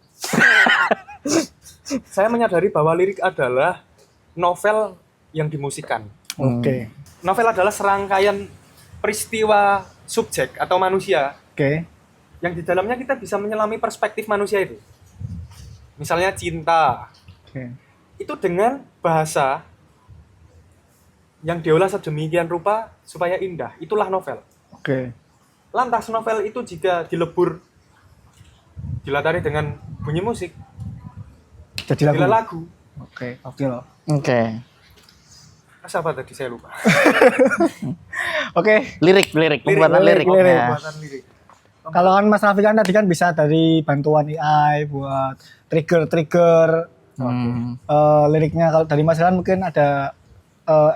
saya menyadari bahwa lirik adalah novel yang dimusikkan. Oke. Novel adalah serangkaian peristiwa subjek atau manusia Oke. yang di dalamnya kita bisa menyelami perspektif manusia itu. Misalnya cinta. Oke. Itu dengan bahasa yang diolah sedemikian rupa supaya indah. Itulah novel. Oke. Lantas novel itu jika dilatari dengan bunyi musik, Jadi jadilah lagu. lagu. Oke loh. Oke. Mas apa tadi saya lupa. Oke. Lirik, pembuatan lirik. lirik. Ya. Pembuatan lirik. Kalau kan Mas Raffi kan tadi kan bisa dari bantuan AI buat trigger liriknya. Kalau dari Mas Rehan mungkin ada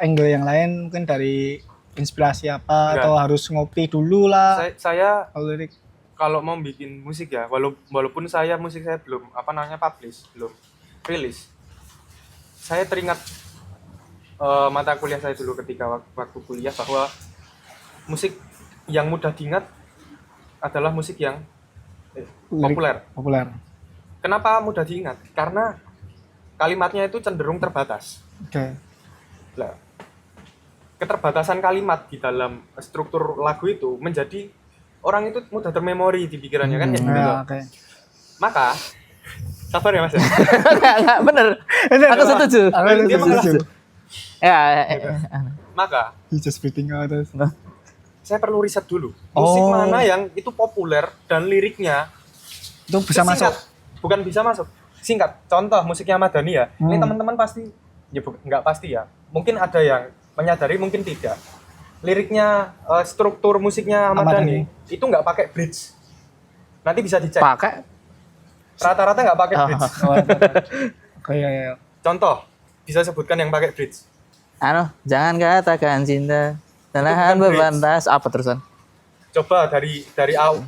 angle yang lain, mungkin dari inspirasi apa Enggak. atau harus ngopi dulu lah Saya kalau lirik? kalau mau bikin musik ya, walaupun musik saya belum publish, belum rilis. Saya teringat mata kuliah saya dulu ketika waktu kuliah bahwa musik yang mudah diingat adalah musik yang Lirik populer. Kenapa mudah diingat? Karena kalimatnya itu cenderung terbatas. Oke. Lah, keterbatasan kalimat di dalam struktur lagu itu menjadi orang itu mudah termemori di pikirannya kan ya gitu. Ya, oke. Maka sabar ya Mas. Enggak, bener. Aku setuju. Dia setuju. Ya, Maka He just breathing out. saya perlu riset dulu. Musik Oh. mana yang itu populer dan liriknya Itu bisa singkat. masuk. Bukan bisa masuk. Singkat. Contoh musiknya Ahmad Dhani ya. Ini teman-teman pasti ya enggak pasti ya. Mungkin ada yang menyadari, mungkin tidak. Liriknya struktur musiknya Ahmad Dhani itu enggak pakai bridge. Nanti bisa dicek. pakai. Rata-rata enggak pakai bridge. Oke, ya. Contoh, bisa sebutkan yang pakai bridge. Jangan katakan cinta. Tanahan bukan bridge. berbantas. Apa terusan? Coba dari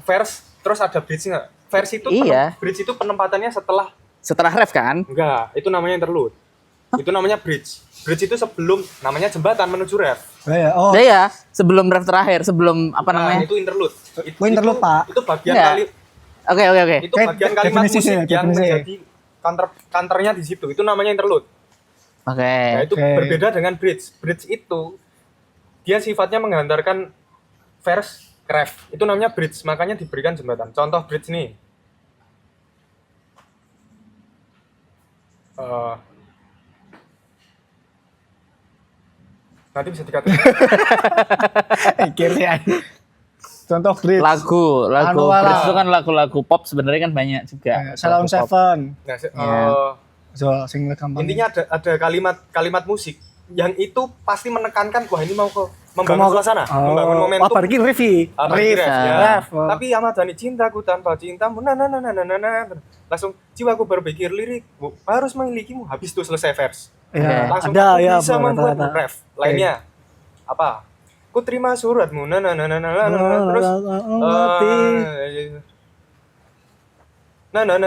verse terus ada bridge enggak? Verse itu Iya. bridge itu penempatannya setelah Setelah ref kan? enggak, itu namanya interlude. Itu namanya bridge. Bridge itu sebelum namanya jembatan menuju ref. Oh, Udah ya, sebelum ref terakhir, sebelum apa Nah, namanya? itu interlude. interlude, Pak. Itu bagian Enggak. kali Oke. itu bagian kalimat Definisi musik sih, yang definisi. menjadi counternya di situ. Itu namanya interlude. Oke. Nah, itu Oke. berbeda dengan bridge. Bridge itu dia sifatnya menghantarkan verse ke ref. Itu namanya bridge, makanya diberikan jembatan. Contoh bridge nih. Nanti bisa dikatakan. kiri aja. Contoh bridge. Lagu Anuala. bridge itu kan lagu-lagu pop sebenarnya kan banyak juga. Salon Lagu pop. Seven. Nah, So, single gampang. intinya ada kalimat musik yang itu pasti menekankan wah ini mau membangun suasana, membangun momentum. Oh, pergi review. Riff, Riff. ya. Ref. Oh. Tapi Ahmad Dhani cintaku tanpa cintamu, langsung jiwaku berpikir lirik, harus memilikimu. Habis itu selesai verse. Ya, Langsung ada aku ya bisa membuatmu rata-rata. ref. Lainnya apa? Ku terima suratmu, terus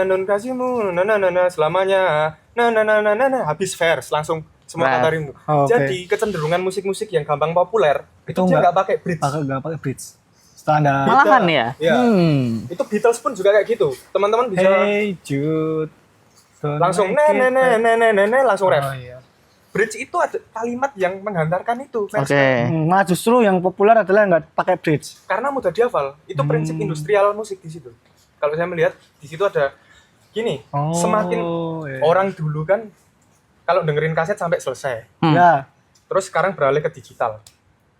nun kasihmu, selamanya, habis verse langsung semua Ref. kata rimmu. Oh, oke. Jadi kecenderungan musik-musik yang gampang populer itu Itu dia enggak nggak pakai bridge. Enggak pakai bridge. Standar. Malahan ya? Iya. Itu Beatles pun juga kayak gitu. Teman-teman bisa Hey Jude. don't langsung make it. langsung ref. Oh, iya. Bridge itu ada kalimat yang menghantarkan itu. Oke. Nah, justru yang populer adalah nggak pakai bridge. Karena mudah dihafal. Itu prinsip industrial musik di situ. Kalau saya melihat di situ ada gini, semakin iya. orang dulu kan kalau dengerin kaset sampai selesai. Ya. Terus sekarang beralih ke digital.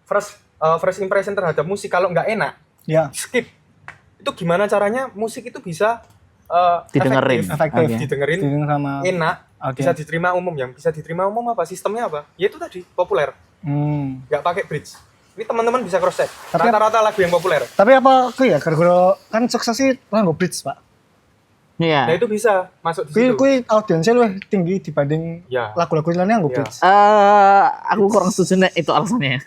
First impression terhadap musik kalau nggak enak, Ya. skip. Itu gimana caranya musik itu bisa Didengerin. Efektif. Oke. didengerin Didengar sama. enak, Oke. bisa diterima umum. Yang bisa diterima umum apa? Sistemnya apa? Ya itu tadi, populer. Nggak pakai bridge. Ini teman-teman bisa cross check. Tapi- Rata-rata lagu yang populer. Tapi apa aku ya gara-gara kan sukses sih nganggo bridge, Pak. Iya. Nah itu bisa masuk di Kui situ. kui audiensnya lebih tinggi dibanding Ya. lagu-lagu lainnya nganggo Ya. bridge. Aku kurang setuju nih, itu alasannya.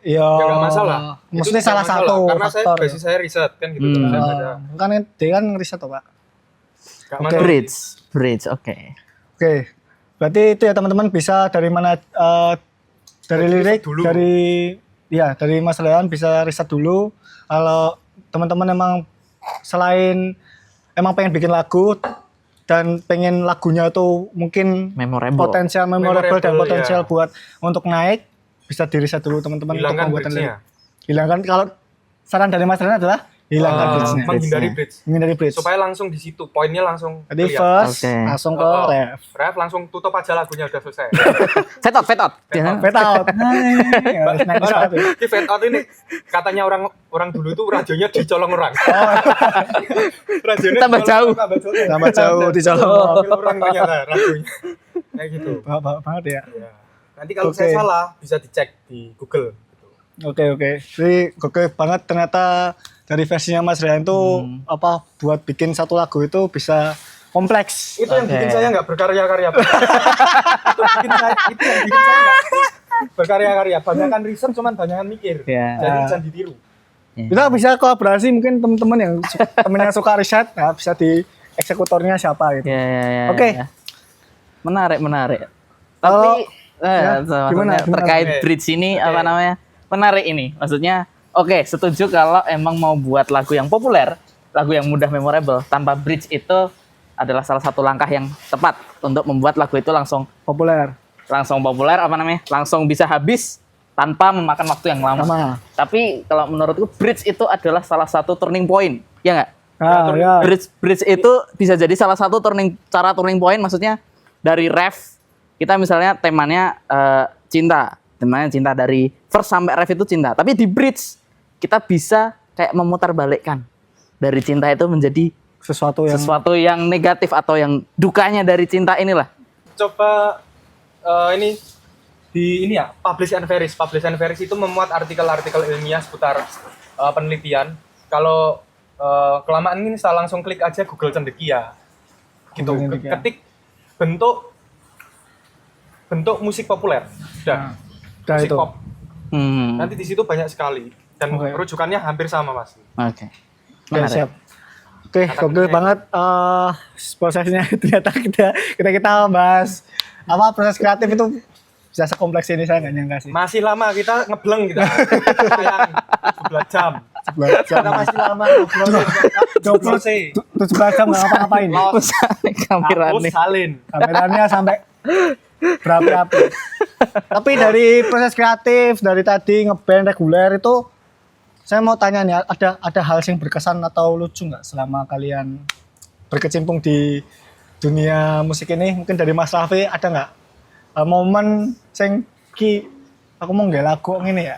Iya. Ya nggak masalah. Maksudnya Itu salah nggak satu masalah. Karena faktor. saya basis saya riset kan gitu. Saya ada. Kan dia kan riset toh, Pak. Nggak Oke. masalah. Bridge, oke. Oke. Berarti itu ya teman-teman bisa dari mana dari Riset lirik dulu. dari Mas Leon bisa riset dulu. Kalau teman-teman emang selain emang pengen bikin lagu dan pengen lagunya tuh mungkin Memorable. potensial memorable dan Memorable, potensial ya. buat untuk naik, bisa diriset dulu teman-teman untuk Hilangkan pembuatan bridge-nya. lirik. Hilangkan kalau saran dari Mas Leon adalah hilangkan bridge-nya. Menghindari bridge. Menghindari bridge. Supaya langsung di situ, poinnya langsung Jadi kelihatan. first Oke. langsung ke Oh, ref. Ref langsung tutup aja lagunya udah selesai. Fade out. Jangan. Fade out. Ya, nangis Orang, banget ya. di fade out ini katanya orang dulu itu radionya dicolong orang. Radionya Tambah dicolong, jauh. Tambah jauh dicolong. Ambil orang ternyata radionya. Kayak gitu. Bapak banget ya. Ya. Nanti kalau Oke. saya salah bisa dicek di Google. Gitu. Oke. Jadi gokil banget ternyata dari versinya Mas Rian tuh apa buat bikin satu lagu itu bisa kompleks. Itu yang Oke. bikin saya nggak berkarya-karya. Itu yang bikin saya nggak Berkarya-karya, banyakan riset cuman banyakan mikir. Ya. Jadi jangan ditiru. Kita bisa kolaborasi mungkin teman-teman yang temennya suka riset, nah, bisa di eksekutornya siapa gitu. Ya. Oke. Ya. Menarik. Kalau- Tapi ya, gimana? terkait Oke. bridge ini Oke. apa namanya? Menarik ini. Maksudnya oke, setuju kalau emang mau buat lagu yang populer, lagu yang mudah memorable, tanpa bridge itu adalah salah satu langkah yang tepat untuk membuat lagu itu langsung Populer. populer apa namanya? Langsung bisa habis tanpa memakan waktu yang lama. Sama. Tapi kalau menurutku bridge itu adalah salah satu turning point, ya nggak? Ah, ya. Bridge itu bisa jadi salah satu turning point, maksudnya dari ref kita misalnya temanya cinta dari first sampai ref itu cinta, tapi di bridge kita bisa kayak memutarbalikkan dari cinta itu menjadi Sesuatu yang yang negatif atau yang dukanya dari cinta inilah. Coba ini di ini ya, Publish and Vanish itu memuat artikel-artikel ilmiah seputar penelitian. Kalau kelamaan ini saya langsung klik aja Google Cendekia. Gitu. Google Cendekia. Ketik bentuk musik populer. Udah. Udah Musik itu. pop. Nanti di situ banyak sekali dan Oke. rujukannya hampir sama pasti. Oke. Oke, Menarik. siap. Oke, gokil banget prosesnya. Ternyata kita bahas apa proses kreatif itu bisa sekompleks ini, saya nggak nyangka sih. Masih lama kita ngebleng kita. Sayang 11 jam. 11 jam. Kita masih lama ngobrol. 17 jam nggak ngapa-ngapain. Kamera Hapus nih. salin. Kameranya sampai berapi-api. Tapi dari proses kreatif, dari tadi ngeband reguler itu, saya mau tanya nih, ada hal yang berkesan atau lucu nggak selama kalian berkecimpung di dunia musik ini? Mungkin dari Mas Raffi ada nggak momen sing ki aku mau nggak lagu ini ya?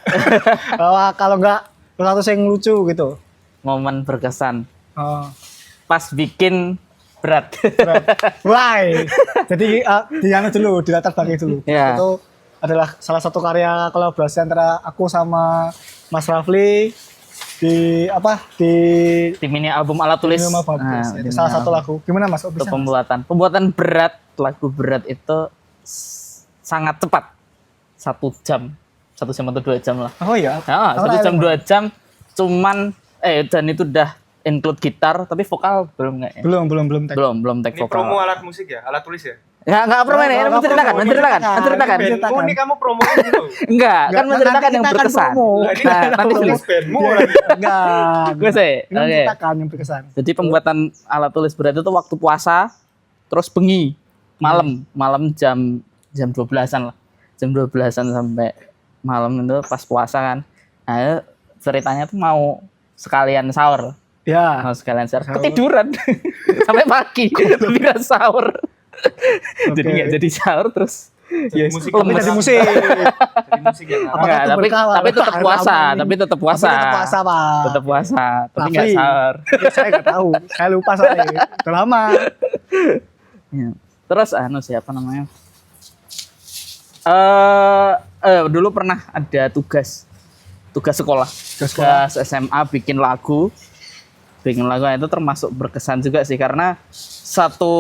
Kalau nggak sesuatu yang lucu gitu. Momen berkesan Oh, pas bikin berat. why? Jadi diana dulu, dilatar belakang dulu. Ya. Itu adalah salah satu karya kolaborasi antara aku sama Mas Rafli di Di mini album Alat Tulis. Ini Mama Bagus. Nah, Itu di salah mini satu album. lagu. Gimana Mas? Untuk pembuatan berat, lagu berat itu sangat cepat. 1 jam atau 2 jam lah. Oh iya. Nah, 1 jam 2 jam cuman dan itu udah include gitar tapi vokal belum nggak ya? Belum. Belum take Ini vokal. promo alat musik ya, alat tulis ya. Enggak perlu ini menceritakan. Bandmu ini kamu promoin gitu. Enggak, kan menceritakan yang berkesan. Nah, ini Nanti dulu. tulis bandmu lagi. Enggak. Gue sih. Ini Oke. menceritakan yang berkesan. Jadi pembuatan alat tulis berat itu waktu puasa, terus bengi, malam jam 12-an lah. Jam 12-an sampai malam itu pas puasa kan. Nah, ceritanya tuh mau sekalian sahur. Ya. Mau sekalian sahur. Ketiduran. Sampai pagi. Tapi nggak sahur. Jadi nggak jadi sahur terus. Ya, musik. Tapi lemes. jadi musik. Jadi musik ya. Apakah Enggak, itu tapi berkawal? tetap puasa, tapi tetap puasa. Tapi tetap puasa, Pak. Tetap puasa, tapi nggak Raffi. sahur. Saya nggak tahu. Saya lupa soalnya. Udah lama. Ya. Terus siapa namanya? Dulu pernah ada tugas sekolah. Tugas SMA bikin lagu itu termasuk berkesan juga sih karena satu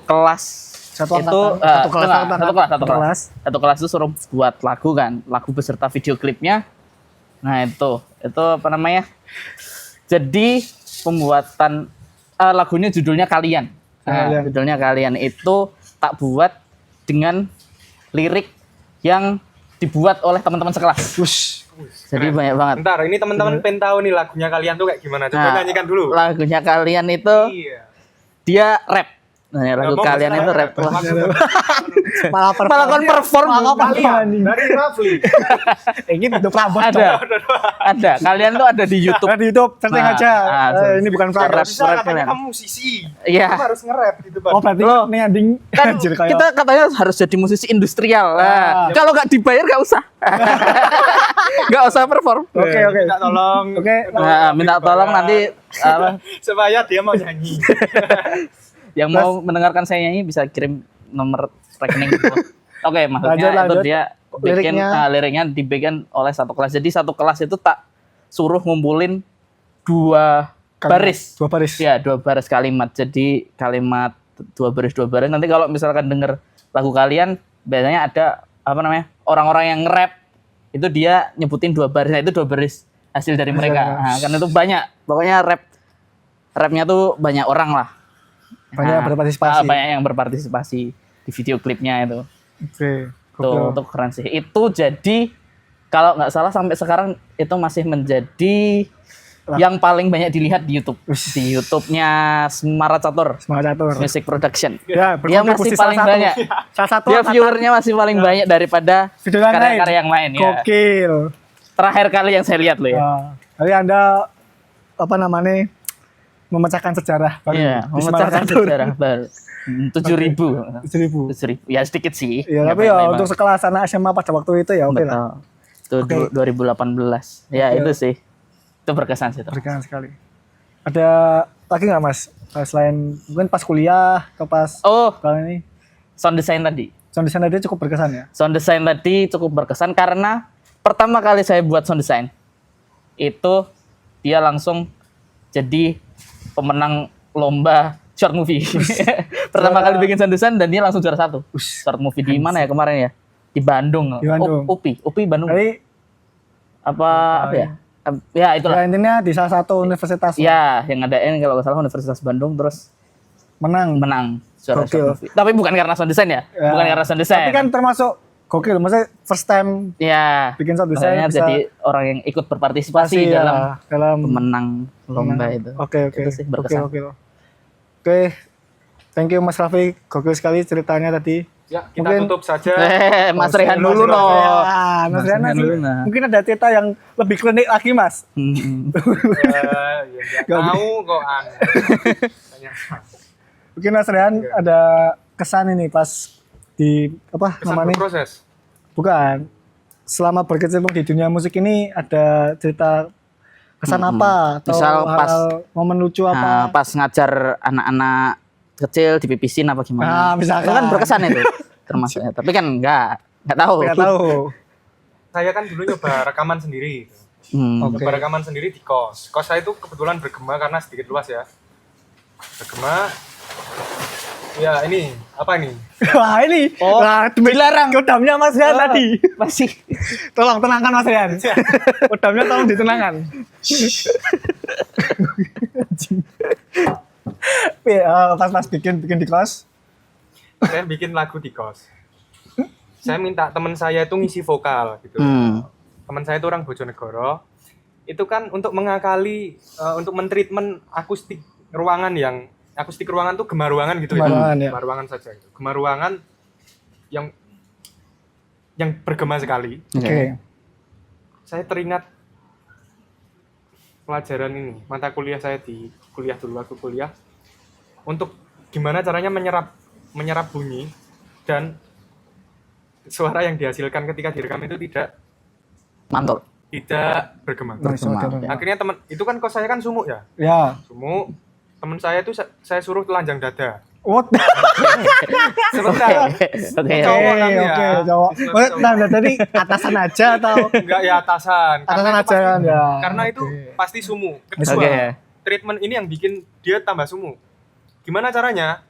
kelas Satu itu angkatan. Satu kelas itu suruh buat lagu kan, lagu beserta video klipnya. Nah itu apa namanya? Jadi pembuatan lagunya judulnya Kalian. Nah, judulnya Kalian itu tak buat dengan lirik yang dibuat oleh teman-teman sekelas. Wush. Jadi banyak banget. Bentar, ini teman-teman pengen tahu nih lagunya kalian tuh kayak gimana. Coba Nah, nyanyikan dulu. Lagunya Kalian itu Iya. dia rap. Nah, lagu Ngomong Kalian itu rap. Wah, malah kon perform Dari Rafli. Ini bentuk rambut. ada. Kalian tuh ada di YouTube. Di YouTube, searching Nah, aja. nah, Ini bukan rap. rap. Bisa Rap katanya kalian. kamu musisi. Iya. Kamu harus nge-rap gitu, Pak. Oh berarti Loh. ini anjing Kan anjir kayak. kita katanya harus jadi musisi industrial. Nah, kalau nggak dibayar nggak usah. Nggak usah perform. Oke. Minta tolong. Oke. Nah, minta tolong nanti apa, Supaya dia mau nyanyi. yang mau mendengarkan saya nyanyi bisa kirim nomor rekening gitu. Oke, maksudnya Lanjut. itu dia bikin liriknya dibikin oleh satu kelas. Jadi satu kelas itu tak suruh ngumpulin 2 baris. 2 baris. Ya, 2 baris kalimat. Jadi kalimat 2 baris. Nanti kalau misalkan denger lagu Kalian biasanya ada apa namanya orang-orang yang nge-rap itu dia nyebutin 2 baris, nah itu 2 baris hasil dari mereka. Nah, karena itu banyak, pokoknya rapnya tuh banyak orang lah. Banyak berpartisipasi. Banyak yang berpartisipasi di video klipnya itu. Oke. Itu keren sih. Itu jadi kalau nggak salah sampai sekarang itu masih menjadi yang paling banyak dilihat di YouTube. Di YouTube-nya Semangat Catur. Semangat Catur. Music Production. Ya, Dia masih paling banyak. Salah satu Dia viewernya masih paling banyak daripada video karya-karya yang lain ya. Gokil. Terakhir kali yang saya lihat loh ya. Jadi Anda apa namanya memecahkan sejarah baru. Iya, di Semangat memecahkan Catur. sejarah baru. 7.000. 7.000. 7.000. Ya sedikit sih. Ya, tapi ya untuk sekelas anak SMA pada waktu itu ya oke lah. Betul. Itu 2018. Ya itu sih. Itu berkesan sih. Berkesan sekali. Ada lagi nggak Mas? Selain mungkin pas kuliah atau pas kali ini? Sound design tadi. Sound design tadi cukup berkesan ya? Sound design tadi cukup berkesan karena pertama kali saya buat sound design itu dia langsung jadi pemenang lomba short movie. Pertama kali bikin sound design dan dia langsung juara 1. Short movie di mana ya kemarin ya? Di Bandung. Di Bandung. UPI Bandung. Jadi apa ya? Ya itulah. Ya, intinya di salah satu universitas. Ya, yang ngadain kalau nggak salah Universitas Bandung terus menang juara short movie. Tapi bukan karena sound design ya? Bukan karena sound design. Tapi kan termasuk gokil, maksudnya first time bikin sound design bisa jadi orang yang ikut berpartisipasi dalam pemenang lomba itu. Oke. Itu sih berkesan. Oke. Thank you Mas Raffi, gokil sekali ceritanya tadi. Ya, kita tutup saja. Mas Rehan dulu no. Mas Rehan dulu. Mungkin ada cerita yang lebih klinik lagi, Mas. Ya tahu kok Mungkin Mas Rehan ada kesan ini pas di apa kesan namanya? Proses. Bukan. Selama berkecimpung di dunia musik ini ada cerita kesan apa atau misal pas momen lucu apa? Pas ngajar anak-anak kecil dipipisin apa gimana? Misalkan. Itu kan berkesan itu termasuknya. Tapi kan nggak tahu. Nggak tahu. Saya kan dulu nyoba rekaman sendiri. Nyoba rekaman sendiri di kos. Kos saya itu kebetulan bergema karena sedikit luas ya. Bergema. Ya ini apa ini? Wah ini. Nah, dilarang. Kodamnya Mas Rian tadi. Masih. Tolong tenangkan Mas Rian. Kodamnya tolong ditenangkan. Pas bikin di kos. Saya bikin lagu di kos. Saya minta teman saya itu ngisi vokal gitu. Teman saya itu orang Bojonegoro. Itu kan untuk mengakali, untuk mentreatment akustik ruangan tuh gema ruangan gitu ya. Gema ruangan saja gitu. Gema ruangan yang bergema sekali. Oke. Saya teringat pelajaran ini, mata kuliah saya di kuliah dulu waktu kuliah. Untuk gimana caranya menyerap bunyi dan suara yang dihasilkan ketika direkam itu tidak mantul, tidak bergema. Akhirnya teman itu kan kos saya kan sumuk ya. Ya. Sumuk. Teman saya itu saya suruh telanjang dada. What? Sebentar. Oke. Cowok. Nah, tadi atasan aja atau enggak ya atasan. Atasan aja kan ya. Karena itu pasti sumuk. Kedua, treatment ini yang bikin dia tambah sumuk. Gimana caranya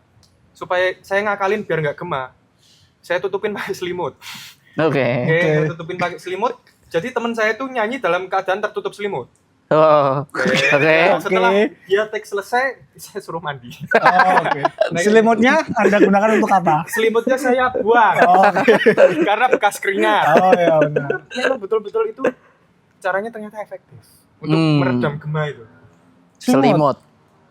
supaya saya ngakalin biar nggak gema? Saya tutupin pakai selimut. Saya tutupin pakai selimut. Jadi teman saya itu nyanyi dalam keadaan tertutup selimut. Setelah dia take selesai, saya suruh mandi. Selimutnya Anda gunakan untuk apa? Selimutnya saya buang. Karena bekas keringat. Ya benar. Memang betul-betul itu caranya ternyata efektif untuk meredam gema itu. Selimut.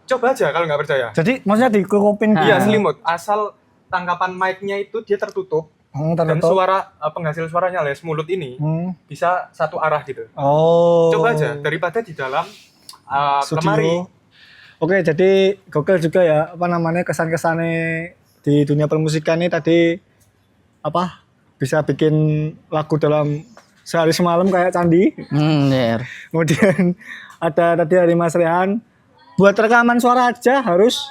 Coba aja kalau nggak percaya. Jadi maksudnya dikelupin. Iya selimut. Asal tangkapan mic-nya itu dia tertutup. Dan suara penghasil suaranya alias mulut ini bisa satu arah gitu. Coba aja daripada di dalam lemari. Oke, jadi gokil juga ya apa namanya kesan-kesannya di dunia permusikan ini tadi apa bisa bikin lagu dalam sehari semalam kayak Candi. Kemudian ada tadi dari Mas Rehan buat rekaman suara aja harus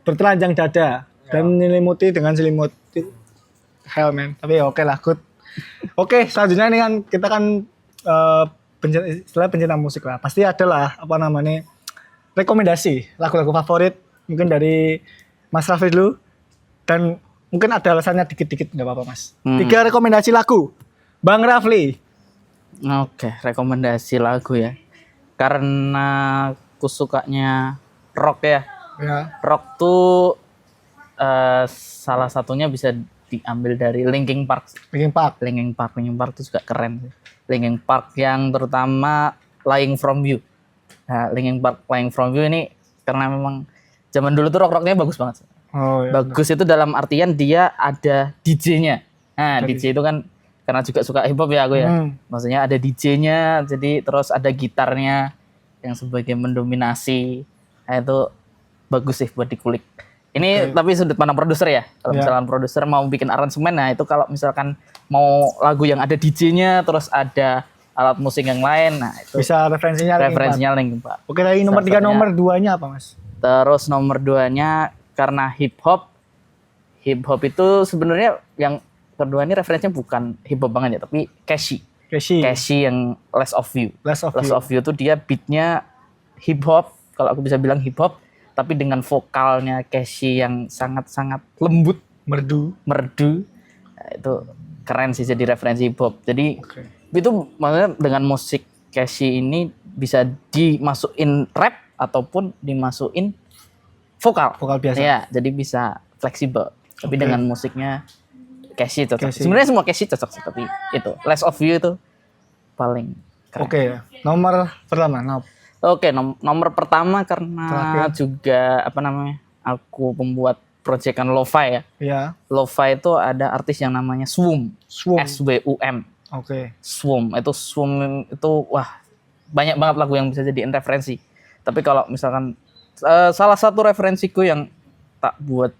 bertelanjang dada dan menyelimuti dengan selimut. Hell man, tapi oke lah, good. Oke, selanjutnya ini kan kita kan pencinta musik lah. Pasti ada lah apa namanya rekomendasi lagu-lagu favorit mungkin dari Mas Raffi dulu dan mungkin ada alasannya dikit-dikit nggak apa-apa Mas. 3 rekomendasi lagu Bang Rafli. Oke, rekomendasi lagu ya. Karena aku sukanya rock ya. Ya. Rock tuh salah satunya bisa diambil dari Linkin Park. Linkin Park. Linkin Park itu juga keren. Linkin Park yang terutama Lying From You. Nah, Linkin Park Lying From You ini karena memang zaman dulu tuh rock-rocknya bagus banget. Oh ya. Bagus itu dalam artian dia ada DJ-nya. Nah, DJ itu kan karena juga suka hip hop ya aku ya. Maksudnya ada DJ-nya, jadi terus ada gitarnya yang sebagai mendominasi. Nah, itu bagus sih buat dikulik. Ini tapi sudut pandang produser ya. Kalau misalkan produser mau bikin aransemen, nah itu kalau misalkan mau lagu yang ada DJ-nya terus ada alat musik yang lain, nah itu bisa referensinya Linkin Park. Oke, dari nomor 3 nomor 2-nya apa Mas? Terus nomor 2-nya karena hip hop itu sebenarnya yang kedua ini referensinya bukan hip hop banget ya, tapi Cashy yang Less of You. Less of You tuh dia beatnya hip hop, kalau aku bisa bilang hip hop, tapi dengan vokalnya Cashy yang sangat-sangat lembut, merdu. Nah, itu keren sih jadi referensi hip hop. Jadi itu maksudnya dengan musik Cashy ini bisa dimasukin rap ataupun dimasukin vokal biasa. Ya, jadi bisa fleksibel. Tapi dengan musiknya Cashy cocok. Sebenarnya semua Cashy cocok sih, tapi itu Less of You itu paling keren. Oke, nomor pertama. Nomor pertama karena juga aku pembuat proyekan lo-fi ya. Iya. Lo-fi itu ada artis yang namanya Swum. SWUM. Oke. Swum itu wah banyak banget lagu yang bisa jadiin referensi. Tapi kalau misalkan salah satu referensiku yang tak buat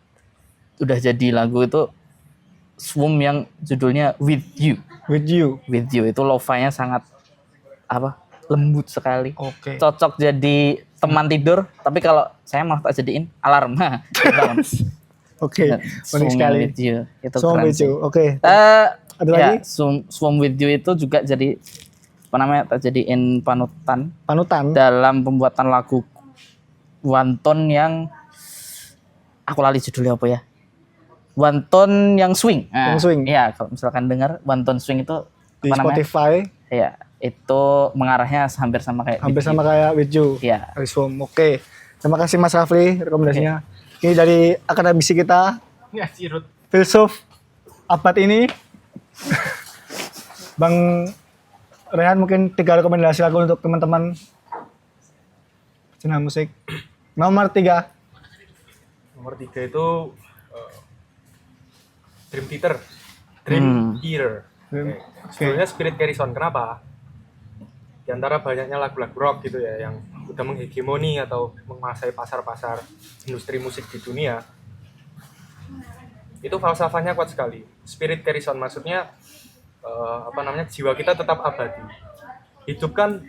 udah jadi lagu itu Swum yang judulnya With You itu lo-fi-nya sangat lembut sekali. Oke. Cocok jadi teman tidur, tapi kalau saya malah tak jadiin alarm. Oke. Unik sekali. With You itu Swum keren With You. Oke. Ada ya, lagi? Swum With You itu juga jadi tak jadiin panutan dalam pembuatan lagu One Tone yang aku lali judulnya apa ya? One Tone yang swing. Yang swing. Iya, kalau misalkan dengar One Tone swing itu di Spotify. Iya, itu mengarahnya hampir sama kayak With You. Iya. Swum. Oke. Terima kasih Mas Rafli rekomendasinya. Ini dari akademisi kita. Ya, Cirut. Filsuf abad ini. Bang Rehan mungkin 3 rekomendasi lagu untuk teman-teman pencinta musik. Nomor 3. Nomor 3 itu Dream Theater. Sebenarnya Spirit Carries On. Kenapa? Di antara banyaknya lagu-lagu rock gitu ya yang udah menghegemoni atau menguasai pasar-pasar industri musik di dunia, itu falsafahnya kuat sekali. Spirit Carries On maksudnya jiwa kita tetap abadi. Hidup kan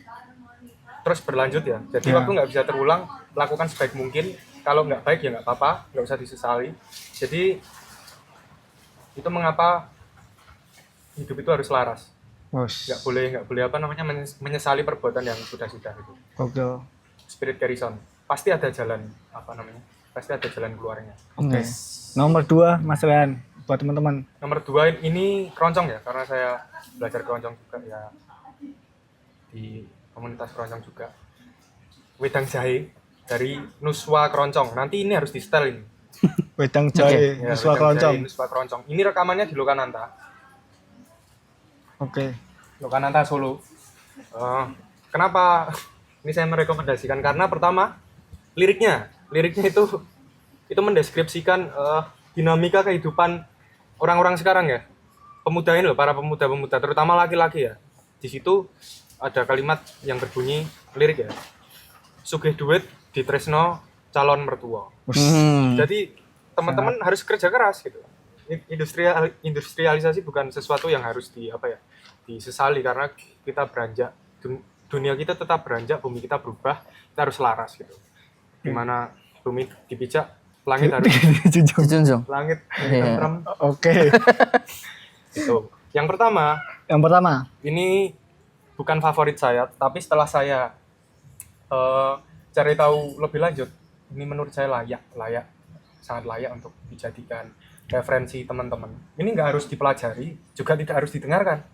terus berlanjut ya. Jadi waktu nggak bisa terulang, lakukan sebaik mungkin. Kalau nggak baik ya nggak apa-apa, nggak usah disesali. Jadi itu mengapa hidup itu harus laras. Nggak boleh menyesali perbuatan yang sudah itu. Oke. Spirit Carries On. Pasti ada jalan keluarnya. Oke. Nomor 2 Mas Rehan buat teman-teman. Nomor 2 ini keroncong ya, karena saya belajar keroncong juga ya di komunitas keroncong juga. Wedang Jahe dari Nuswa Keroncong. Nanti ini harus di setel ini. Wedang Jahe, Nuswa Keroncong. Ini rekamannya di Lokananta. Oke. Lokananta Solo. Kenapa ini saya merekomendasikan? Karena pertama liriknya itu mendeskripsikan dinamika kehidupan orang-orang sekarang ya. Pemuda ini loh, para pemuda-pemuda, terutama laki-laki ya. Di situ ada kalimat yang berbunyi lirik ya. Sugih duit ditresno calon mertua. Jadi teman-teman harus kerja keras gitu. Industrialisasi bukan sesuatu yang harus disesali karena kita beranjak, dunia kita tetap beranjak, bumi kita berubah, kita harus laras gitu. Dimana bumi dipijak, langit harus dijunjung. Langit tentrem. Oke. Itu. Yang pertama. Ini bukan favorit saya, tapi setelah saya cari tahu lebih lanjut, ini menurut saya layak, sangat layak untuk dijadikan referensi teman-teman. Ini nggak harus dipelajari, juga tidak harus didengarkan.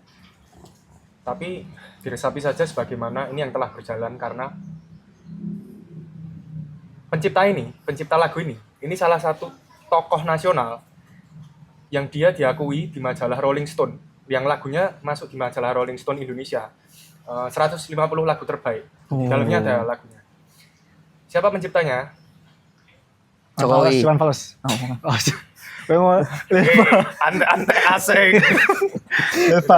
Tapi diresapi saja sebagaimana ini yang telah berjalan karena pencipta lagu ini salah satu tokoh nasional yang dia diakui di majalah Rolling Stone, yang lagunya masuk di majalah Rolling Stone Indonesia. 150 lagu terbaik. Di dalamnya ada lagunya. Siapa penciptanya? Jokowi. Iwan Fals. Oh. Memang Ante asing. Lilba.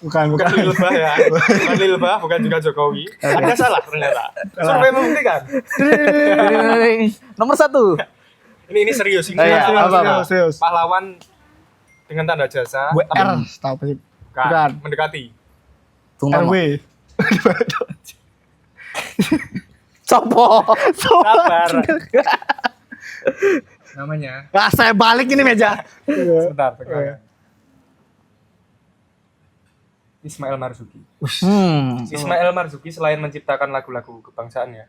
Bukan. Bukan Lilba ya. Bukan Lilba, bukan juga Jokowi. Anda salah ternyata. Survei membuktikan. Nomor 1. Ini serius. Ini Serius. pahlawan dengan tanda jasa. WR tahu pasti. Bukan. Mendekati. Bung Tomo. RW. Sopo. Sabar. Namanya. Saya balik ini meja. Sebentar. Ismail Marzuki. Ismail Marzuki selain menciptakan lagu-lagu kebangsaannya,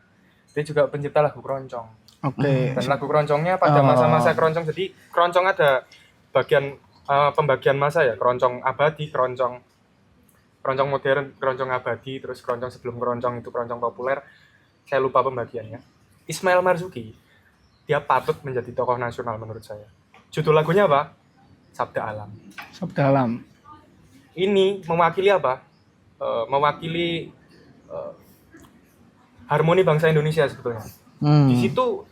dia juga pencipta lagu keroncong. Oke. Dan lagu keroncongnya pada masa-masa keroncong, jadi keroncong ada bagian pembagian masa ya, keroncong abadi, keroncong modern, keroncong abadi, terus keroncong sebelum keroncong itu keroncong populer. Saya lupa pembagiannya. Ismail Marzuki, dia patut menjadi tokoh nasional menurut saya. Judul lagunya apa? Sabda Alam. Sabda Alam. Ini mewakili apa? Mewakili harmoni bangsa Indonesia sebetulnya. Di situ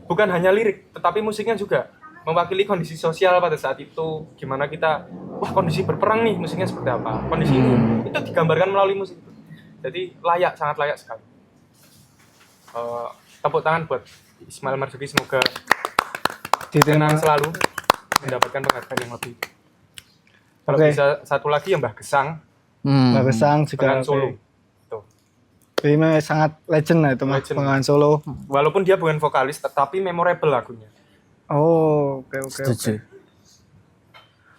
bukan hanya lirik, tetapi musiknya juga mewakili kondisi sosial pada saat itu. Gimana kita, kondisi berperang nih, musiknya seperti apa? Kondisi ini itu digambarkan melalui musik itu. Jadi sangat layak sekali. Tepuk tangan buat Ismail Marzuki, semoga dikenang selalu, mendapatkan penghargaan yang lebih. Kalau bisa satu lagi ya Mbah Gesang. Mbah Gesang juga dengan Solo. Ini sangat legend lah itu Mas, penganan Solo. Walaupun dia bukan vokalis, tetapi memorable lagunya. Oh, oke.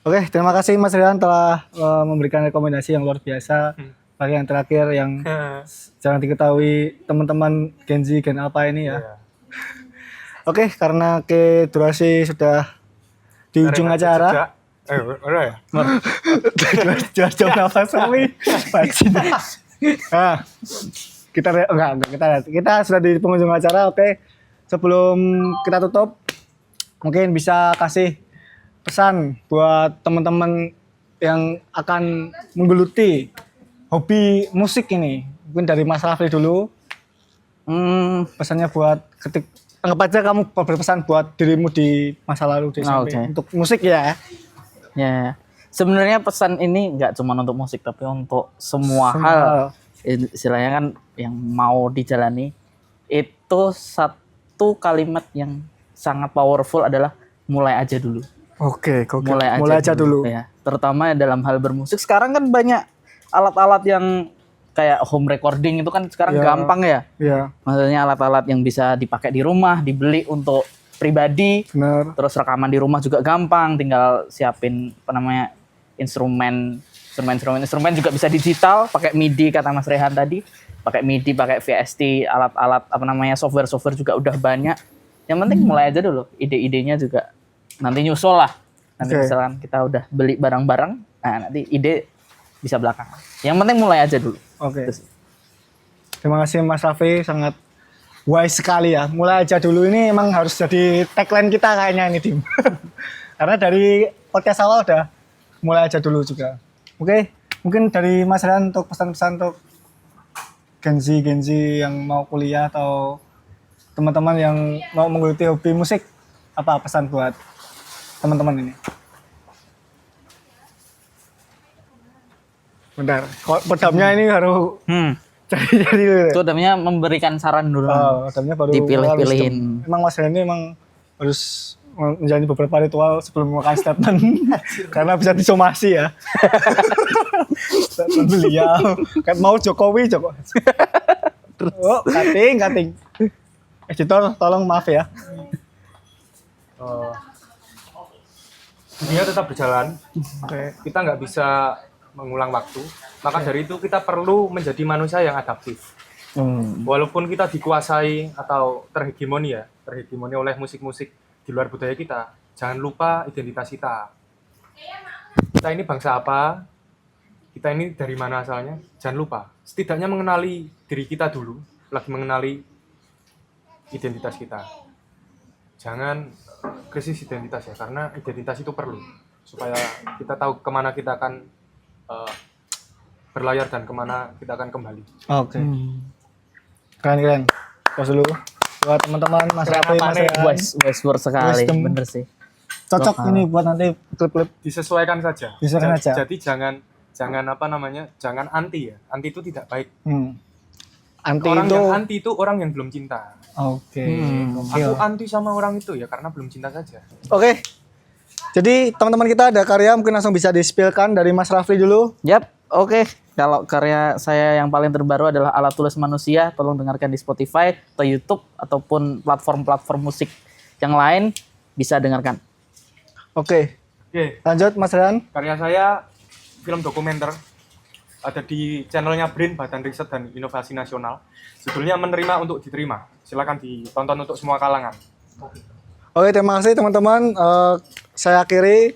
Oke, terima kasih Mas Rian telah memberikan rekomendasi yang luar biasa. Bagi yang terakhir yang jangan diketahui teman-teman Gen Z, Gen apa ini ya. Oke, karena durasi sudah di ujung acara. Udah ya? Jauh nafas kami. Nah, kita sudah di penghujung acara. Oke, sebelum kita tutup, mungkin bisa kasih pesan buat teman-teman yang akan menggeluti hobi musik ini. Mungkin dari Mas Rafli dulu. Pesannya buat anggap aja kamu berpesan buat dirimu di masa lalu di SMP untuk musik ya. Ya. Sebenarnya pesan ini nggak cuma untuk musik tapi untuk semua hal. Istilahnya kan yang mau dijalani itu satu kalimat yang sangat powerful adalah mulai aja dulu. Oke. Mulai aja dulu. Ya. Terutama dalam hal bermusik. Sekarang kan banyak alat-alat yang kayak home recording itu kan sekarang gampang ya. Iya. Maksudnya alat-alat yang bisa dipakai di rumah, dibeli untuk pribadi. Benar. Terus rekaman di rumah juga gampang, tinggal siapin instrumen juga bisa digital, pakai MIDI kata Mas Rehan tadi, pakai MIDI, pakai VST, alat-alat software juga udah banyak. Yang penting mulai aja dulu, ide-idenya juga nanti nyusul lah. Nanti misalkan kita udah beli barang-barang, nah nanti ide bisa belakangan. Yang penting mulai aja dulu. Oke. Terima kasih Mas Raffi, sangat wise sekali ya. Mulai aja dulu ini emang harus jadi tagline kita kayaknya ini tim. Karena dari podcast awal udah mulai aja dulu juga. Oke, mungkin dari Mas Rian untuk pesan-pesan untuk Gen Z yang mau kuliah atau teman-teman yang mau menggeluti hobi musik, apa pesan buat teman-teman ini? Bentar, pedamnya ini harus cari-cari. Itu pedamnya memberikan saran dulu. Pedamnya baru dipilih-pilihin. Emang Mas Rian ini emang harus menjalani beberapa ritual sebelum melakukan statement karena bisa disomasi ya. Statement beliau kan mau Jokowi. Oh, kating. Editor tolong maaf ya. Dunia tetap berjalan. Kita nggak bisa mengulang waktu. Maka dari itu kita perlu menjadi manusia yang adaptif. Walaupun kita dikuasai atau terhegemoni oleh musik-musik di luar budaya kita, jangan lupa identitas kita. Kita ini bangsa apa? Kita ini dari mana asalnya? Jangan lupa. Setidaknya mengenali diri kita dulu, lagi mengenali identitas kita. Jangan krisis identitas ya, karena identitas itu perlu supaya kita tahu kemana kita akan berlayar dan kemana kita akan kembali. Oke. Keren. Pos dulu. Buat teman-teman Mas Raffi, Mas Rehan. Wise word sekali, Wisdom. bener sih. Cocok Lokal. ini buat nanti klip-klip. Disesuaikan saja. Disesuaikan aja. Jadi jangan jangan anti ya. Anti itu tidak baik. Anti Orang itu. yang anti itu orang yang belum cinta. Oke. Aku anti sama orang itu ya karena belum cinta saja. Oke. Jadi teman-teman kita ada karya mungkin langsung bisa di-spill-kan dari Mas Raffi dulu. Yap, oke. Kalau karya saya yang paling terbaru adalah Alat Tulis Manusia. Tolong dengarkan di Spotify atau YouTube ataupun platform-platform musik yang lain, bisa dengarkan. Oke. Lanjut Mas Rehan. Karya saya film dokumenter ada di channelnya BRIN, Badan Riset dan Inovasi Nasional. Judulnya Menerima untuk Diterima. Silakan ditonton untuk semua kalangan. Oke, terima kasih teman-teman. Saya akhiri.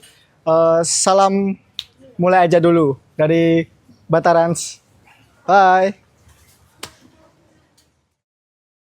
Salam mulai aja dulu dari Batarans. Bye.